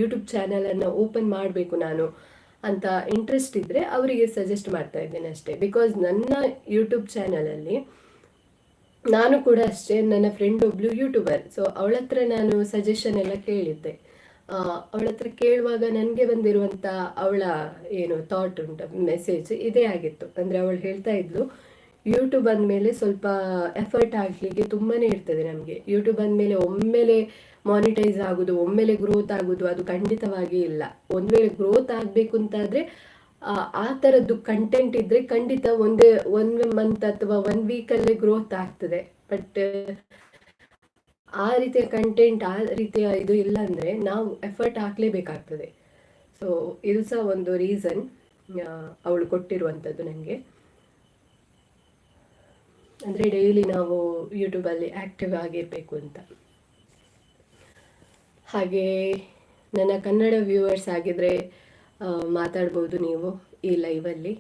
ಯೂಟ್ಯೂಬ್ ಚಾನಲನ್ನು ಓಪನ್ ಮಾಡಬೇಕು ನಾನು ಅಂತ ಇಂಟ್ರೆಸ್ಟ್ ಇದ್ದರೆ ಅವರಿಗೆ ಸಜೆಸ್ಟ್ ಮಾಡ್ತಾ ಇದ್ದೇನೆ ಅಷ್ಟೇ. ಬಿಕಾಸ್ ನನ್ನ ಯೂಟ್ಯೂಬ್ ಚಾನಲಲ್ಲಿ ನಾನು ಕೂಡ ಅಷ್ಟೇ, ನನ್ನ ಫ್ರೆಂಡ್ ಒಬ್ಳು ಯೂಟ್ಯೂಬರ್. ಸೊ ಅವಳ ಹತ್ರ ನಾನು ಸಜೆಷನ್ ಎಲ್ಲ ಕೇಳಿದ್ದೆ. ಅವಳ ಹತ್ರ ಕೇಳುವಾಗ ನನಗೆ ಬಂದಿರುವಂಥ ಅವಳ ಏನು ಥಾಟ್ ಉಂಟು, ಮೆಸೇಜ್ ಇದೇ ಆಗಿತ್ತು. ಅಂದರೆ ಅವಳು ಹೇಳ್ತಾ ಇದ್ಲು, ಯೂಟ್ಯೂಬ್ ಅಂದಮೇಲೆ ಸ್ವಲ್ಪ ಎಫರ್ಟ್ ಆಗಲಿಕ್ಕೆ ತುಂಬಾ ಇರ್ತದೆ ನಮಗೆ. ಯೂಟ್ಯೂಬ್ ಅಂದಮೇಲೆ ಒಮ್ಮೆಲೆ ಮಾನಿಟೈಸ್ ಆಗೋದು, ಒಮ್ಮೆಲೆ ಗ್ರೋತ್ ಆಗೋದು ಅದು ಖಂಡಿತವಾಗಿ ಇಲ್ಲ. ಒಂದು ವೇಳೆ ಗ್ರೋತ್ ಆಗಬೇಕು ಅಂತಾದರೆ ಆ ಥರದ್ದು ಕಂಟೆಂಟ್ ಇದ್ದರೆ ಖಂಡಿತ ಒಂದು ಮಂತ್ ಅಥವಾ 1 ವೀಕಲ್ಲೇ ಗ್ರೋತ್ ಆಗ್ತದೆ. ಬಟ್ ಆ ರೀತಿಯ ಕಂಟೆಂಟ್, ಆ ರೀತಿಯ ಇದು ಇಲ್ಲ ಅಂದರೆ ನಾವು ಎಫರ್ಟ್ ಹಾಕಲೇಬೇಕಾಗ್ತದೆ. ಸೊ ಇದು ಸಹ ಒಂದು ರೀಸನ್ ಅವಳು ಕೊಟ್ಟಿರುವಂಥದ್ದು ನನಗೆ. ಅಂದರೆ ಡೈಲಿ ನಾವು ಯೂಟ್ಯೂಬಲ್ಲಿ ಆ್ಯಕ್ಟಿವ್ ಆಗಿರಬೇಕು ಅಂತ. ಹಾಗೆ ನನ್ನ ಕನ್ನಡ ವ್ಯೂವರ್ಸ್ ಆಗಿದ್ರೆ ಮಾತಾಡ್ಬೋದು ನೀವು ಈ ಲೈವಲ್ಲಿ.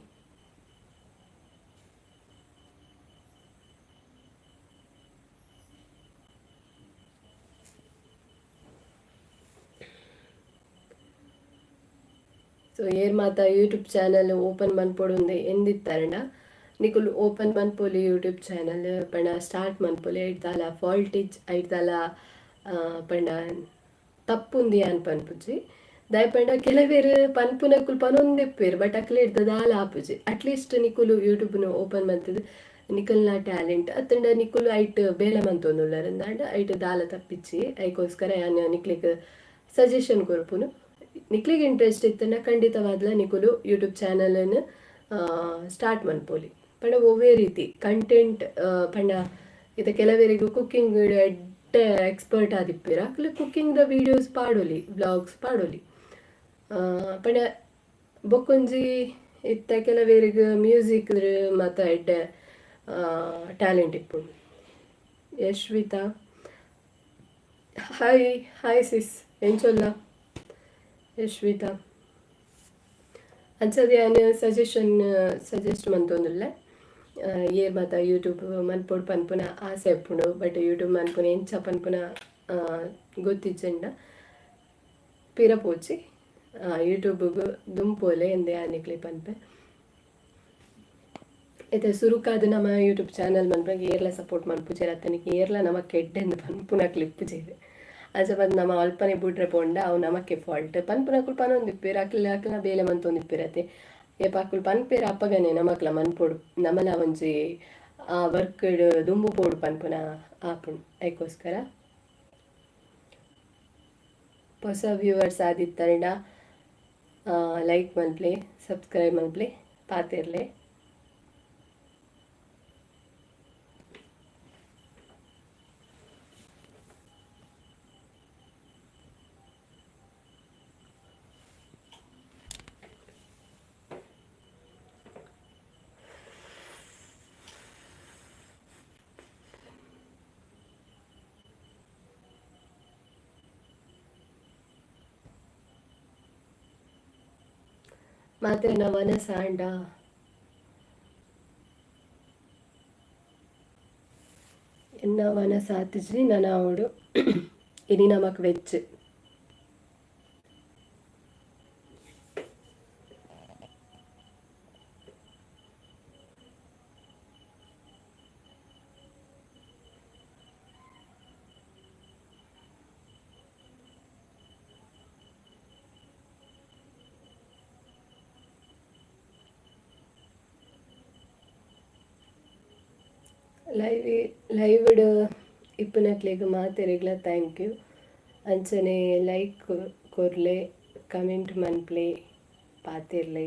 సో ఏర్ మాత యూట్యూబ్ ఛానల్ ఓపెన్ మన్పొడుంది ఎందిత్తారంಡ నికులు ఓపెన్ మన్పొలి యూట్యూబ్ ఛానల్ ಪಂಡ ಸ್ಟಾರ್ಟ್ ಮನ್ಪೊಲಿ ಐಟ್ದಾಲ ಫಾಲ್ಟಿಜ್ ಐಟ್ದಾಲ ಪಂಡ ತಪ್ಪುಂದಿ ಅನ್ಪನ್ಪುಜಿ ದಯಪಂಡ ಕೆಲವೇರು ಪನ್ಪುನಕುಲು ಪನೊಂದೆಪ್ಪೇರು ಬಟ್ ಅಕ್ಲೆ ಇಡ್ದದಾಲ ಆಪುಜಿ ಅಟ್ಲೀಸ್ಟ್ ನಿಕುಲು ಯೂಟ್ಯೂಬ್ನು ಓಪನ್ ಮಂತದ್ದು ನಿಕಲ್ನ ಟ್ಯಾಲೆಂಟ್ ಅತ್ತಂಡ ನಿಕುಲು ಐಟ್ ಬೇಲೆ ಮಂತೊಂದುಳ್ಳರಂದಾಂಡ ಐಟ್ ದಾಲ ತಪ್ಪಿಚ್ಚಿ ಐಕೋಸ್ಕರ ನಿಕ್ಲಿಗೆ ಸಜೆಷನ್ ಕೊರ್ಪುನು ನಿಕ್ಲಿಗೆ ಇಂಟ್ರೆಸ್ಟ್ ಇತ್ತಂಡ ಖಂಡಿತವಾದ್ಲ ನಿಕುಲು ಯೂಟ್ಯೂಬ್ ಚಾನಲನ್ನು ಸ್ಟಾರ್ಟ್ ಮನ್ಪೋಲಿ ಪಂಡ ಒವ್ವೇ ರೀತಿ ಕಂಟೆಂಟ್ ಪಂಡ ಇದು ಕೆಲವರಿಗೂ ಕುಕ್ಕಿಂಗ್ ಎಡ್ಡೆ ಎಕ್ಸ್ಪರ್ಟ್ ಆದಿಪ್ಪಿರ ಅಕ್ಲು ಕುಕ್ಕಿಂಗ್ದ ವೀಡಿಯೋಸ್ ಪಾಡೋಲಿ ವ್ಲಾಗ್ಸ್ ಪಾಡೋಲಿ ಪಂಡ ಬೊಕ್ಕೊಂಜಿ ಇತ್ತ ಕೆಲವರಿಗೆ ಮ್ಯೂಸಿಕ್ ಮತ್ತು ಎಡ್ಡೆ ಟ್ಯಾಲೆಂಟ್ ಇಪ್ಪುಂಡು. ಯಶ್ವಿತಾ ಹಾಯ್ ಹಾಯ್ ಸಿಸ್ ಎಂಚೊಲ್ಲ ಯಶ್ವಿತಾ ಅಂಚದೆ ನಾನು ಸಜೆಸ್ಟ್ ಮಂತೊಂದುಲ್ಲ ಏರ್ ಮಾತ ಯೂಟ್ಯೂಬ್ ಮನ್ಪೊಡು ಪನ್ಪುನ ಆಸೆ ಇಪ್ಪುಂಡು ಬಟ್ ಯೂಟ್ಯೂಬ್ ಮನ್ಪುನ ಎಂಚ ಪನ್ಪುನ ಗೊತ್ತಿಜ್ಜಂಡ ಪಿರ ಪೋಚಿ ಯೂಟ್ಯೂಬ್ಗು ದುಂಪೋಲೆ ಎಂದೆ ಆನಿಕ್ಲಿ ಪನ್ಪೆ అయితే ಸುರುಕಾದ ನಮ್ಮ ಯೂಟ್ಯೂಬ್ ಚಾನಲ್ ಮನ್ಪಗೆ ಏರ್ಲ ಸಪೋರ್ಟ್ ಮನ್ಪುಜೆರ್ ಅತ್ತನಿಗೆ ಏರ್ಲ ನಮಕ್ ಎಡ್ಡೆಂದು ಪನ್ಪುನ ಕ್ಲಿಪ್ಪುಜೆರ್ ಅಜ ಬಂದು ನಮ್ಮ ಅಲ್ಪನೆ ಬುಡ್ರೆ ಪೋಂಡ ಅವು ನಮಕ್ಕೆ ಫಾಲ್ಟ್ ಪನ್ಪುನಕುಲು ಪನೊಂದಿಪ್ಪೇರು ಅಕ್ಲ ಬೇಲೆ ಮಂತೊಂದಿಪ್ಪಿರತ್ತೆ ಏಪಾಕುಲು ಪನ್ಪೇರು ಅಪ್ಪಗನೆ ನಮಕ್ಲ ಮನ್ಪೊಡು ನಮಲ ಒಂಜಿ ವರ್ಕ್ ದುಂಬು ಪೋಡು ಪನ್ಪುನ ಆಪುಂಡು ಐಕೋಸ್ಕರ ಹೊಸ ವ್ಯೂವರ್ಸ್ ಆದಿತ್ತಂಡ ಲೈಕ್ ಮನ್ಪ್ಲೆ ಸಬ್ಸ್ಕ್ರೈಬ್ ಮನ್ಪ್ಲೆ ಪಾತಿರ್ಲೆ. ಮಾತ್ರ ನವನ ಸಾಂಡ ಎನ್ನವನ ಸಾತಿಜ್ರಿ ನನ್ನ ಅವಡು ಇನಿ ನಮಕ್ ವೆಚ್ಚ ಲೈವ್ಡ್ ಇಪ್ಪನಕ್ಲೆಗ್ ಮಾತೆರೆಗ್ಲ ಥ್ಯಾಂಕ್ ಯು ಅಂಚನೆ ಲೈಕ್ ಕೊರ್ಲೆ ಕಮೆಂಟ್ ಮನ್ಪ್ಲೆ ಪಾತಿರ್ಲೆ.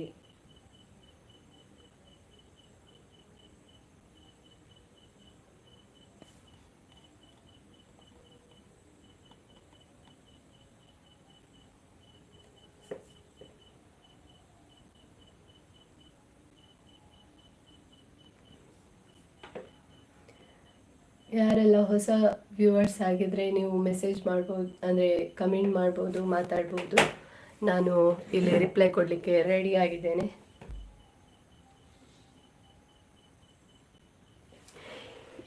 ಯಾರೆಲ್ಲ ಹೊಸ ವ್ಯೂವರ್ಸ್ ಆಗಿದ್ರೆ ನೀವು ಮೆಸೇಜ್ ಮಾಡ್ಬೋದು, ಅಂದರೆ ಕಮೆಂಟ್ ಮಾಡ್ಬೋದು, ಮಾತಾಡ್ಬೋದು. ನಾನು ಇಲ್ಲಿ ರಿಪ್ಲೈ ಕೊಡಲಿಕ್ಕೆ ರೆಡಿ ಆಗಿದ್ದೇನೆ.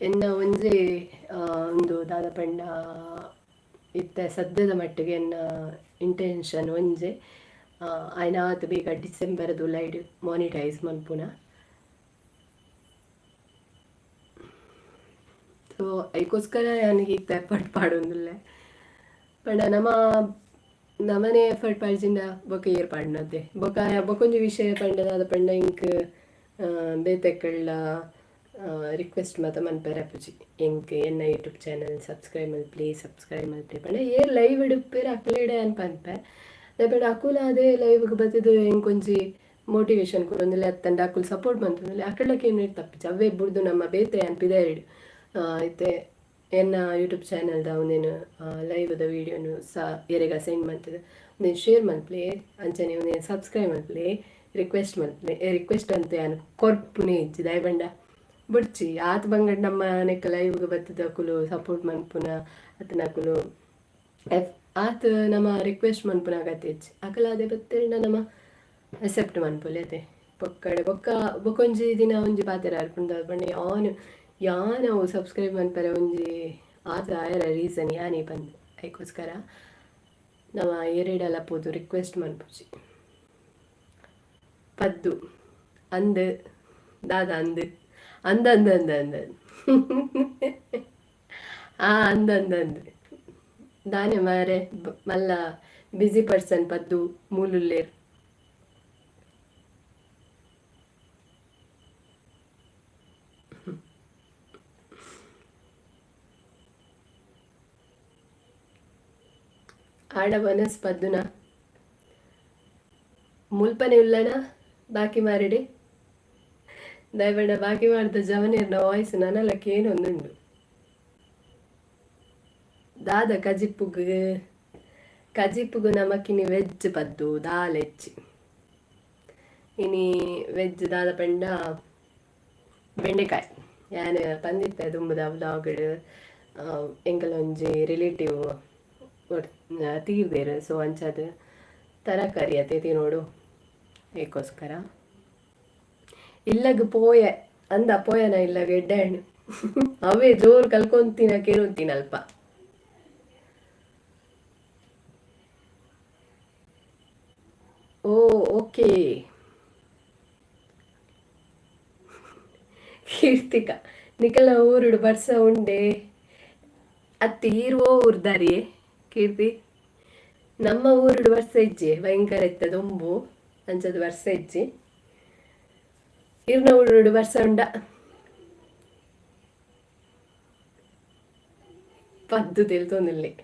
ಎನ್ನ ಒಂಜಿ ಒಂದು ದಾದಪಂಡ ಇತ್ತ ಸದ್ಯದ ಮಟ್ಟಿಗೆ ಎನ್ನ ಇಂಟೆನ್ಷನ್ ಒಂಜೆ ಆಯ್ನಾತ್ ಬೇಗ ಡಿಸೆಂಬರ್ದು ಲೈಡ್ ಮಾನಿಟೈಸ್ ಮನ್ಪುನ. ಸೊ ಅದಕ್ಕೋಸ್ಕರ ನನಗೆ ಈಗ ಎಫರ್ಟ್ ಪಾಡೊಂದಿಲ್ಲ ಪಂಡ ನಮನೆ ಎಫರ್ಟ್ ಪಾಡ್ಜಿಂದ ಬೊಕ ಏರ್ ಪಾಡ್ನದ್ದೆ ಬೊಕೊಂಜಿ ವಿಷಯ ಪಂಡದಾದ ಪಂಡ ಇಂಕ್ ಬೇತೆಕ್ಕಳ್ಳ ರಿಕ್ವೆಸ್ಟ್ ಮಾತ ಮನ್ಪೇರ ಪುಜಿ ಇಂಕ್ ಎನ್ನ ಯೂಟ್ಯೂಬ್ ಚಾನಲ್ ಸಬ್ಸ್ಕ್ರೈಬ್ ಮಲ್ಪೆ ಪಂಡ ಏರ್ ಲೈವ್ ಇಡುಪ್ಪೇರ ಅಕ್ಲೇಡೆ ಅನ್ ಪನ್ಪೆ ಪಂಡ ಅಕುಲ ಅದೇ ಲೈವ್ಗೆ ಬತ್ತಿದ್ದು ಇಂಕೊಂಜಿ ಮೋಟಿವೇಶನ್ ಕೊಡೊಂದಿಲ್ಲ ಅತ್ತಂಡ ಅಕುಲ್ ಸಪೋರ್ಟ್ ಮಂತೊಂದಿಲ್ಲ ಅಕಡ್ಲಕ್ಕೆ ಏನು ತಪ್ಪಿச்சு ಅವೇ ಬುಡ್ದು ನಮ್ಮ ಬೇತೆ ಅನ್ಪಿದಾರಿಡು అయితే ಎನ್ನ ಯೂಟ್ಯೂಬ್ ಚಾನಲ್ದ ಒಂದೇನು ಲೈವ್ದ ವೀಡಿಯೋನು ಸಹ ಎರೆಗ ಸೆಂಡ್ ಮಾಡ್ತದೆ ಒಂದೇನು ಶೇರ್ ಮಲ್ಪ್ಲೆ ಅಂಚನೆ ಒಂದೇನು ಸಬ್ಸ್ಕ್ರೈಬ್ ಮಲ್ಪ್ಲೆ ರಿಕ್ವೆಸ್ಟ್ ಅಂತ ನಾನು ಕೊರ್ಪುನೇ ಇಜ್ಜಿ ದಯಬಂಡ ಬಿಡ್ಚಿ ಆತ ಬಂಗಡ್ ನಮ್ಮ ನೆಕ್ಕ ಲೈವ್ಗೆ ಬತ್ತದ ಕುಲು ಸಪೋರ್ಟ್ ಮನ್ಪುನ ಅತನಕುಲು ಎಫ್ ಆತ ನಮ್ಮ ರಿಕ್ವೆಸ್ಟ್ ಮನ್ಪುನ ಆಗತ್ತೇಜ್ ಅಕಲ ಅದೇ ಬತ್ತೇರಿ ನಮ್ಮ ಅಕ್ಸೆಪ್ಟ್ ಮನ್ಪುಲೆ ಅದೇ ಪೊಕ್ಕಡೆ ಬೊಕ್ಕ ಬೊಕೊಂಜಿ ದಿನ ಒಂಜಿ ಪಾತೆರ ಅರ್ಪುಂಡ ಬಣ್ಣ ಯಾನವು ಸಬ್ಸ್ಕ್ರೈಬ್ ಮನ್ಪರೆ ಒಂಜಿ ಆತ ಆಯರ ರೀಸನ್ ಯಾನಿ ಬಂದು ಅದಕ್ಕೋಸ್ಕರ ನಮ್ಮ ಎರಡಲ ಪೋದು ರಿಕ್ವೆಸ್ಟ್ ಮನ್ಪುಜಿ ಪದ್ದು ಅಂದು ದಾದ ಅಂದು ಅಂದ ಆ ಅಂದ ದಾನೆ ಮಾರೆ ಮಲ್ಲ ಬಿಸಿ ಪರ್ಸನ್ ಪದ್ದು ಮೂಲುಲ್ಲೇರ್ ಆಡ ಮನಸ್ ಪದ್ದುನ ಮುಲ್ಪನೆ ಉಲ್ಲನ ಬಾಕಿ ಮಾರಿಡಿ ದಯಬೇಡ ಬಾಕಿ ಮಾಡಿದ ಜವನೇರ್ನ ವಾಯ್ಸ್ ನನಲಕ್ಕೆ ಏನೊಂದುಂಡು ದಾದ ಕಜಿಪ್ಪುಗು ನಮಕಿನಿ ವೆಜ್ ಪದ್ದು ದಾಲೆಚ್ಚಿ ಇನಿ ವೆಜ್ ದಾದ ಪಂಡ ಬೆಂಡೆಕಾಯಿ ಯಾನ್ ಪಂದಿತ್ತೆ ದುಂಬುದ ವ್ಲಾಗ್ಡ್ ಎಂಕಲೊಂಜಿ ರಿಲೇಟಿವ್ ತೀರ್ದೇರು ಸೊ ಅಂಚದು ತರಕಾರಿ ಅತೇತಿ ನೋಡು ಏಕೋಸ್ಕರ ಇಲ್ಲಗ ಪೋಯನ ಇಲ್ಲಗ ಎಡ್ಡೆಹಣ್ಣು ಅವೇ ಜೋರು ಕಲ್ಕೊಂತಿನ ಕೇಳುತ್ತೀನಲ್ಪ ಓ ಓಕೆ ಕೀರ್ತಿಕ ನಿಕಲ ಊರುಡು ಬರ್ಸ ಉಂಡೆ ಅತ್ತಿ ಈರುವ ಊರ್ದಾರಿ ಕೀರ್ತಿ ನಮ್ಮ ಊರುಡು ವರ್ಷ ಇಜ್ಜಿ ಭಯಂಕರ ಇತ್ತದ ಒಂಬು ಅಂಚದ ವರ್ಷ ಇಜ್ಜಿ ಇರ್ನ ಊರುಡು ವರ್ಷ ಉಂಡ ಪದ್ದು ತಿಳ್ತೊಂದಿಲ್ಲಿ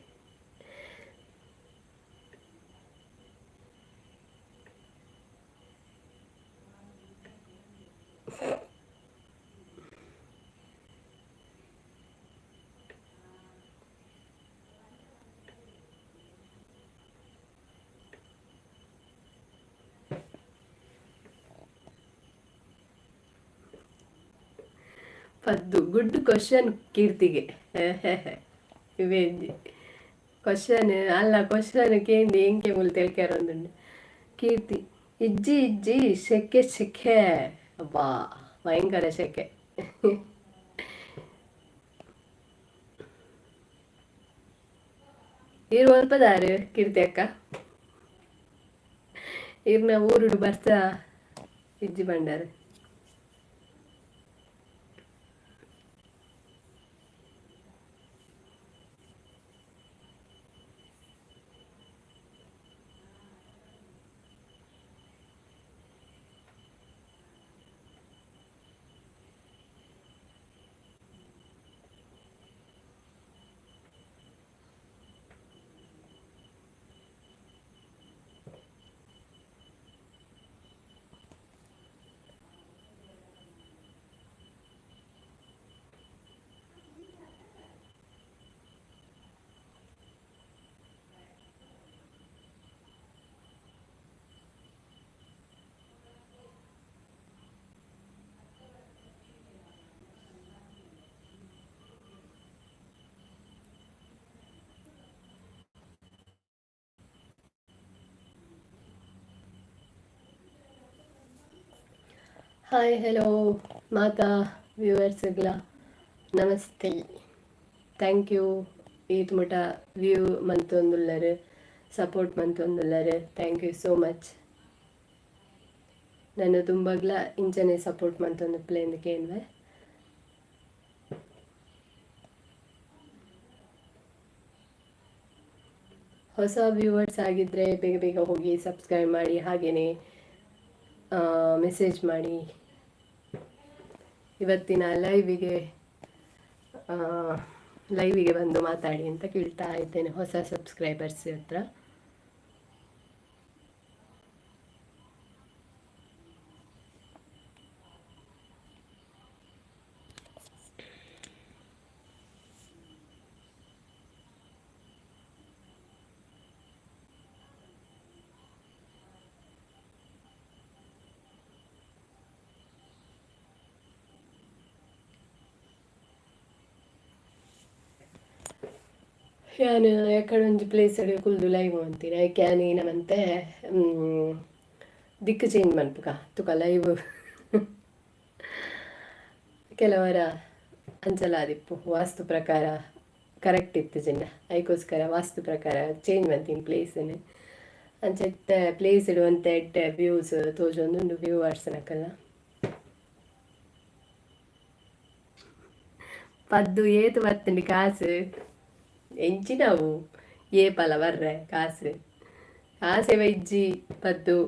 ಪದ್ದು ಗುಡ್ ಕ್ವಶನ್ ಕೀರ್ತಿಗೆ ಇವೇ ಕ್ವಶನ್ ಅಲ್ಲ ಕ್ವಶನ್ ಕೇಂದಿ ಎಂಕೆ ಮುಲ್ ತಿಳ್ಕ್ಯಾರೊಂದುಂಡು ಕೀರ್ತಿ ಇಜ್ಜಿ ಸೆಕೆ ಅಬ್ಬಾ ಭಯಂಕರ ಸೆಕೆ ಇರು ಅಲ್ಪದಾರು ಕೀರ್ತಿ ಅಕ್ಕ ಇರ್ನ ಊರುಡು ಬರ್ಸ ಇಜ್ಜಿ ಬಂಡಾರ ಹಾಯ್ ಹೆಲೋ ಮಾತಾ ವ್ಯೂವರ್ಸ್ಗಳ ನಮಸ್ತೆ ಥ್ಯಾಂಕ್ ಯು ಈತ್ ಮುಟ ವ್ಯೂ ಮಂತೊಂದುಲ್ಲರು ಸಪೋರ್ಟ್ ಮಂತೊಂದುಲ್ಲರು ಥ್ಯಾಂಕ್ ಯು ಸೋ ಮಚ್ ನಾನು ತುಂಬಾಗ್ಲ ಇಂಚನೆ ಸಪೋರ್ಟ್ ಮಂತೊಂದು ಪ್ಲೇಂದಕ್ಕೆ ಏನ್ವೆ ಹೊಸ ವ್ಯೂವರ್ಸ್ ಆಗಿದ್ದರೆ ಬೇಗ ಬೇಗ ಹೋಗಿ ಸಬ್ಸ್ಕ್ರೈಬ್ ಮಾಡಿ ಹಾಗೆಯೇ ಮೆಸೇಜ್ ಮಾಡಿ ಇವತ್ತಿನ ಲೈವಿಗೆ ಬಂದು ಮಾತಾಡಿ ಅಂತ ಕೇಳ್ತಾ ಇದ್ದೇನೆ ಹೊಸ ಸಬ್ಸ್ಕ್ರೈಬರ್ಸ್ ಹತ್ರ. ಯಾನು ಎಕಡೆ ಒಂದು ಪ್ಲೇಸ್ ಕುಲ್ದು ಲೈವ್ ಅಂತೀನಿ ಕ್ಯಾನ್ ಏನమంతే ದಿಕ್ಕು ಚೇಂಜ್ ಮಾಡ್ಬೇಕ ತುಕ ಲೈವ್ ಕೆಲವರ ಅಂಚಲಾದಿಪ್ಪು ವಾಸ್ತು ಪ್ರಕಾರ ಕರೆಕ್ಟ್ ಇತ್ತು ಜನ ಅದಕ್ಕೋಸ್ಕರ ವಾಸ್ತು ಪ್ರಕಾರ ಚೇಂಜ್ ಮಾಡ್ತೀನಿ ಪ್ಲೇಸನ್ನು ಅಂಚೆತ್ತ ಪ್ಲೇಸ್ ಇಡುವಂಥ ಎಡ್ಡೆ ವ್ಯೂಸ್ ತೋಜೊಂದು ವ್ಯೂವರ್ಸ್ನಕ್ಕಲ್ಲ ಪದ್ದು ಏತು ಬರ್ತಂಡಿ ಕಾಸು ಎಂಚಿನವು ಏಪಲ ಬರ್ರೆ ಕಾಸು ಕಾಸೆ ವೈಜ್ಜಿ ಪದ್ದು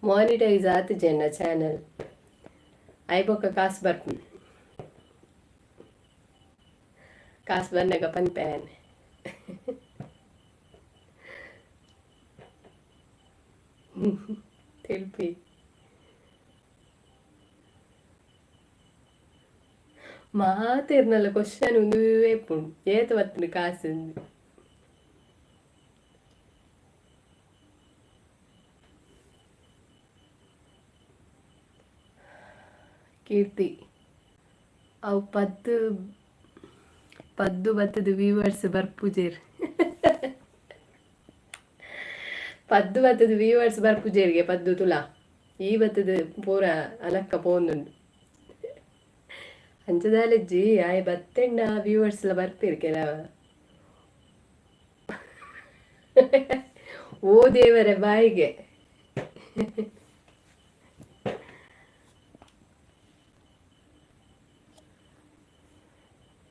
ಮಾನಿಟೈಸ್ ಆತು ಜನ ಚಾನಲ್ ಐಬೊಕ್ಕ ಕಾಸು ಬರ್ತೀನಿ ಕಾಸು ಬಂದಾಗ ಪನ್ಪ್ಯಾನ್ ತಿಳಿಪಿ ಮಾತೇರ್ನಲ್ಲ ಕ್ವಶನ್ ಒಂದು ಏಪುಂಡು ಏತು ಬರ್ತಂಡು ಕಾಸು ಕೀರ್ತಿ ಅವು ಪದ್ದು ಬತ್ತದ ವ್ಯೂವರ್ಸ್ ಬರ್ಪುಜೇರ್ ಪದ್ದು ಬತ್ತದ ವ್ಯೂವರ್ಸ್ ಬರ್ಪುಜೇರಿಗೆ ಪದ್ದು ತುಲಾ ಈ ಬತ್ತದ ಪೂರ ಅಲಕ್ಕ ಪೋಂದುಂಡು ಅಂಚದಾಲಜ್ಜಿ ಆಯ್ ಬತ್ತೆಂಡ ವ್ಯೂವರ್ಸ್ ಎಲ್ಲ ಬರ್ಪೇರು ಕೆಲವ ಓ ದೇವರ ಬಾಯಿಗೆ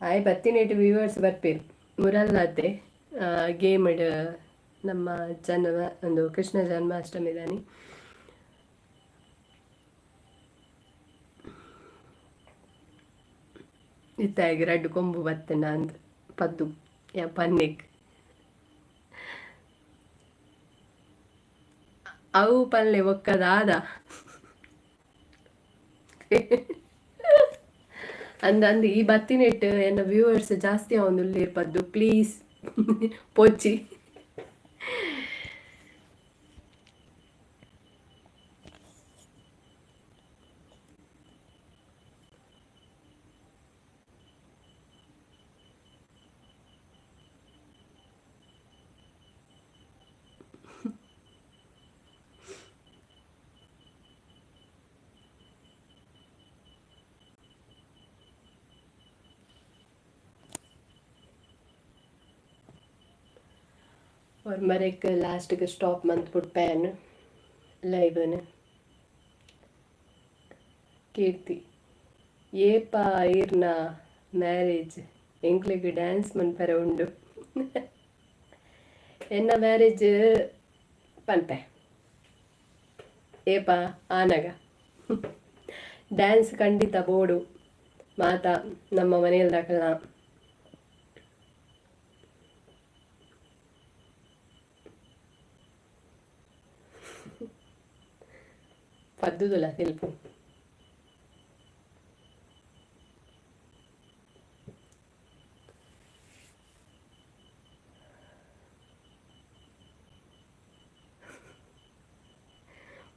ಆಯ್ ಬತ್ತಿನೇಟು ವ್ಯೂವರ್ಸ್ ಬರ್ಪೇರು ಮುರಲ್ಲಾತೆ ಗೇಮಡ್ ನಮ್ಮ ಒಂದು ಕೃಷ್ಣ ಜನ್ಮಾಷ್ಟಮಿ ದಾನಿ ಇತ್ತಾಗಿ ರಡ್ಡು ಕೊಂಬು ಬತ್ತನ ಅಂದ್ ಪದ್ದು ಪನ್ನಿಗ್ ಅವು ಪಲ್ಲೆ ಒಕ್ಕದಾದ ಅಂದ್ ಈ ಬತ್ತಿನೆಟ್ಟು ಎನ್ನ ವ್ಯೂವರ್ಸ್ ಜಾಸ್ತಿ ಅವನು ಇರ್ಪದ್ದು ಪ್ಲೀಸ್ ಪೋಚಿ और मरेक लास्ट के stop month put pan live ने कीर्ति ये पाइरना मैरेज इंक्लिक डांस मन पर उंडु एन्न मैरेज पंपे ಏಪ ಆನಗ ಡ್ಯಾನ್ಸ್ ಖಂಡಿತ ಬೋಡು ಮಾತಾ ನಮ್ಮ ಮನೆಯಲ್ಲಿ ದಾಖಲ ಪದ್ದುದುಲ ತೆಲುಪು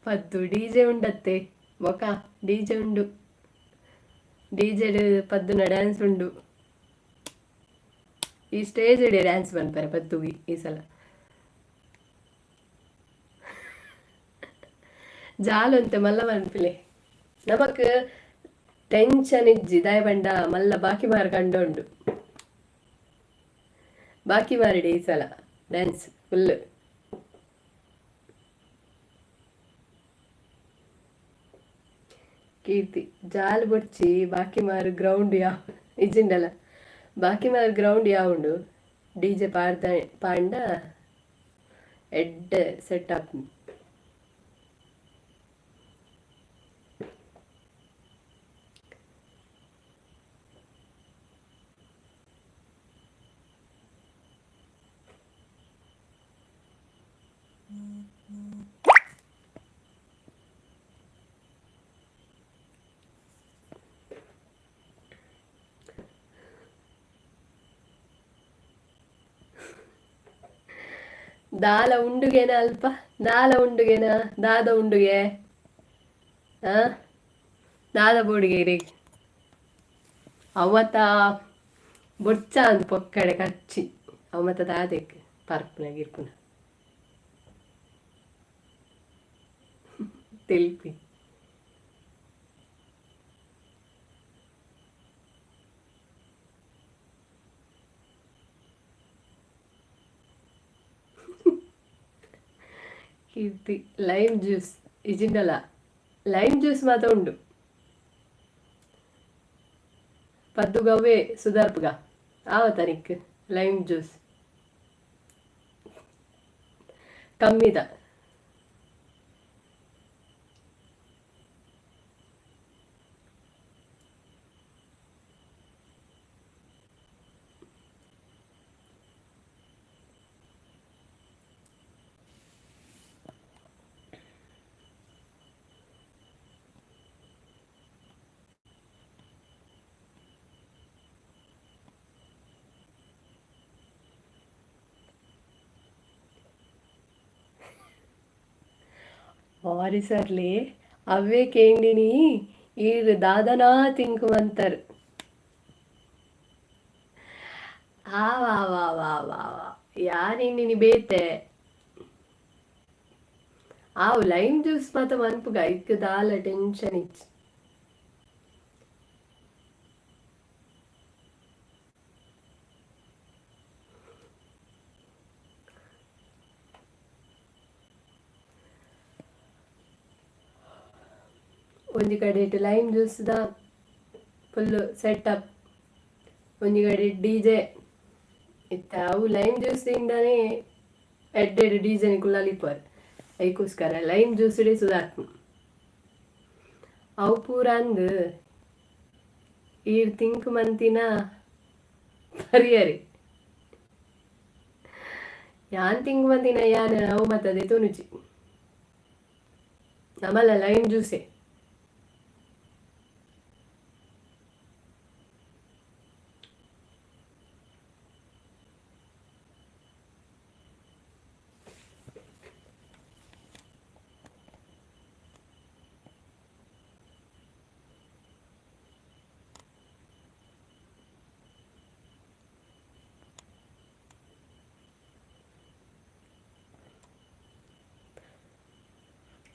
ಪದ್ದು ಡಿಜೆ ಉಂಡತ್ತೆ ಬೊಕ ಡಿಜೆ ಉಂಡು ಡಿಜೆ ಪದ್ದುನ ಡ್ಯಾನ್ಸ್ ಉಂಡು ಈ ಸ್ಟೇಜ್ ಇಡೀ ಡ್ಯಾನ್ಸ್ ಬಂದ್ಪಾರೆ ಪದ್ದುಗಿ ಈ ಸಲ ಜಾಲು ಅಂತೆ ಮಲ್ಲ ಬಂದ್ಪಿಲೆ ನಮಕ್ ಟೆನ್ಷನ್ ಇಜ್ಜಿ ದಾಯ ಬಂಡ ಮಲ್ಲ ಬಾಕಿ ಮಾರ ಕಂಡುಂಡು ಬಾಕಿ ಮಾರಿಡೆ ಈ ಸಲ ಡ್ಯಾನ್ಸ್ ಫುಲ್ ಕೀರ್ತಿ ಜಾಲು ಬೊಡ್ಚಿ ಬಾಕಿ ಮಾರು ಗ್ರೌಂಡ್ ಯಾವ ಇಜ್ಜಿಂಡಲ್ಲ ಬಾಕಿ ಮಾರು ಗ್ರೌಂಡ್ ಯಾವುಂಡು ಡಿಜೆ ಪಾಂಡ ಎಡ್ಡೆ ಸೆಟಪ್ ದಾಲ ಉಂಡುಗೆನ ಅಲ್ಪ ದಾಲ ಉಂಡುಗೆನ ದಾದ ಉಂಡುಗೆ ದಾದ ಬೋಡಿಗೆ ರೀ ಅವತ್ತ ಬೊಚ್ಚ ಅಂದ್ ಪೊಕ್ಕಡೆ ಕಚ್ಚಿ ಅವತ್ತ ದಾದೆಕ್ ಪರ್ಪುನಾಗ ಇರ್ಪುನ ತೆಲ್ಪಿ ಕೀರ್ತಿ ಲೈಮ್ ಜ್ಯೂಸ್ ಇಜಿಂಡಲ ಲೈಮ್ ಜ್ಯೂಸ್ ಮಾತ್ರ ಉಂಡು ಪದ್ದುಗವ್ವೆ ಸುಧಾರ್ಪುಗ ಆವತನಿಕ್ ಲೈಮ್ ಜ್ಯೂಸ್ ಕಮ್ಮಿದ ಆರಿಸರ್ಲಿ ಅವೇ ಕೇಂಡಿನಿ ಈರ್ ದಾದನಾ ತಿಂಕುವಂತರ್ ಆ ವಾ ವಾ ವಾ ವಾ ವಾ ಯಾನಿನಿ ಬೇತೆ ಆವು ಲೈಮ್ ಜ್ಯೂಸ್ ಮಾತ ಮನ್ಪುಗ ಇಕ್ ದಾಲ ಟೆನ್ಷನ್ ಇಚ್ಚಿ ಒಂಜಿ ಕಡೆ lime juice the full setup ಒಂಜಿ ಕಡೆ ಡಿಜೆ ಇತ್ತ ಅವು ಲೈಮ್ ಜ್ಯೂಸ್ ಇಂದಾನೆ ಎಡ್ಡೆಡ್ ಡಿಜೆನಿ ಕುಳ್ಳಲಿಪ್ಪರ್ ಐಕೋಸ್ಕರ ಲೈಮ್ ಜ್ಯೂಸ್ ಡೇ ಸುಧಾರ್ಪು ಅವು ಪೂರ ಅಂದ್ ಈರ್ ತಿಂಕ್ ಮಂತಿನ ಪರಿಯರಿ ಯಾನ್ ತಿಂಕ್ ಮಂತಿನ ಯಾನ್ ಅವು ಮತ್ತದೇ ತುನುಚಿ ನಮಲ್ಲ ಲೈಮ್ ಜ್ಯೂಸೇ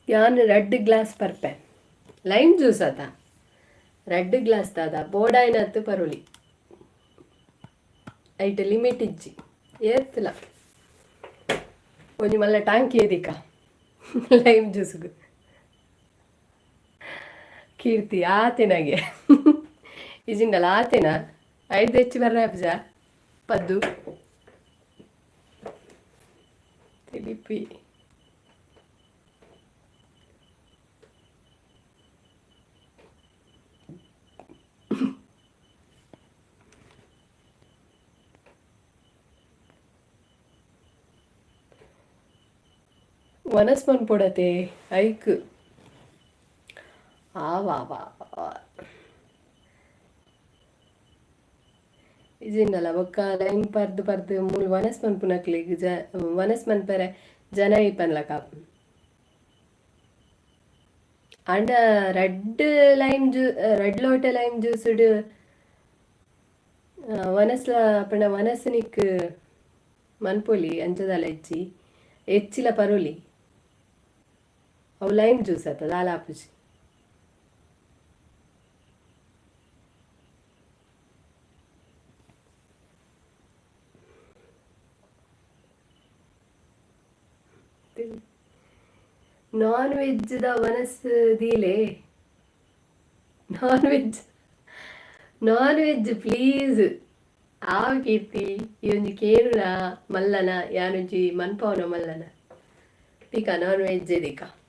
ಯಾನ್ ರೆಡ್ ಗ್ಲಾಸ್ ಪರ್ಪೆ ಲೈಮ್ ಜ್ಯೂಸ್ ಅದ ರೆಡ್ ಗ್ಲಾಸ್ ದಾದ ಬೋಡಾಯ್ನತ್ತು ಪರುಳಿ ಐಟ್ ಲಿಮಿಟ್ ಇಜ್ಜಿ ಏತ್ಲ ಒಂಜಿ ಮಲ್ಲ ಟ್ಯಾಂಕ್ ಏದಿಕ ಲೈಮ್ ಜ್ಯೂಸ್ಗು ಕೀರ್ತಿ ಆತೆನಗೆ ಇಜಿಂಡಲ ಆತೆನ ಐದು ಹೆಚ್ಚು ಬರ್ರ ಅಬ್ಜ ಪದ್ದು ತಿಲಿಪಿ ವನಸ್ಪನ್ ಪೊಡತೆ ಐಕ್ ಆವಾ ವಾ ಇಜಿಂಡಲ ಬೊಕ್ಕ ಲೈನ್ ಪರ್ದು ಪರ್ದು ಮೂಲು ವನಸ್ಪನ್ ಪುನಕ್ಲಿಗ್ ವನಸ್ಪನ್ ಪೆರೆ ಜನ ಇಪ್ಪನ್ಲಕ ಅಂಡ ರೆಡ್ ಲೈಮ್ ರೆಡ್ ಲೋಟ ಲೈಮ್ ಜ್ಯೂಸ್ ವನಸ್ಲ ಪಂಡ ವನಸ್ನಿಕ್ ಮನ್ಪೊಲಿ ಅಂಚದಲ ಇಜ್ಜಿ ಹೆಚ್ಚಿಲ ಪರುಲಿ ಅವು ಲೈಮ್ ಜ್ಯೂಸ್ ಆತ ದಾಲ ಆಪುಜಿ ನಾನ್ ವೆಜ್ ದ ವನಸ್ ದೀಲೆ ನಾನ್ ವೆಜ್ ಪ್ಲೀಸ್ ಆ ಕೀರ್ತಿ ಈ ಒಂಜಿ ಕೇನುನ ಮಲ್ಲನ ಯಾನೊಂಜಿ ಮನ್ಪವನ ಮಲ್ಲನ ಪಿಕ ನಾನ್ ವೆಜ್ ದಿಕ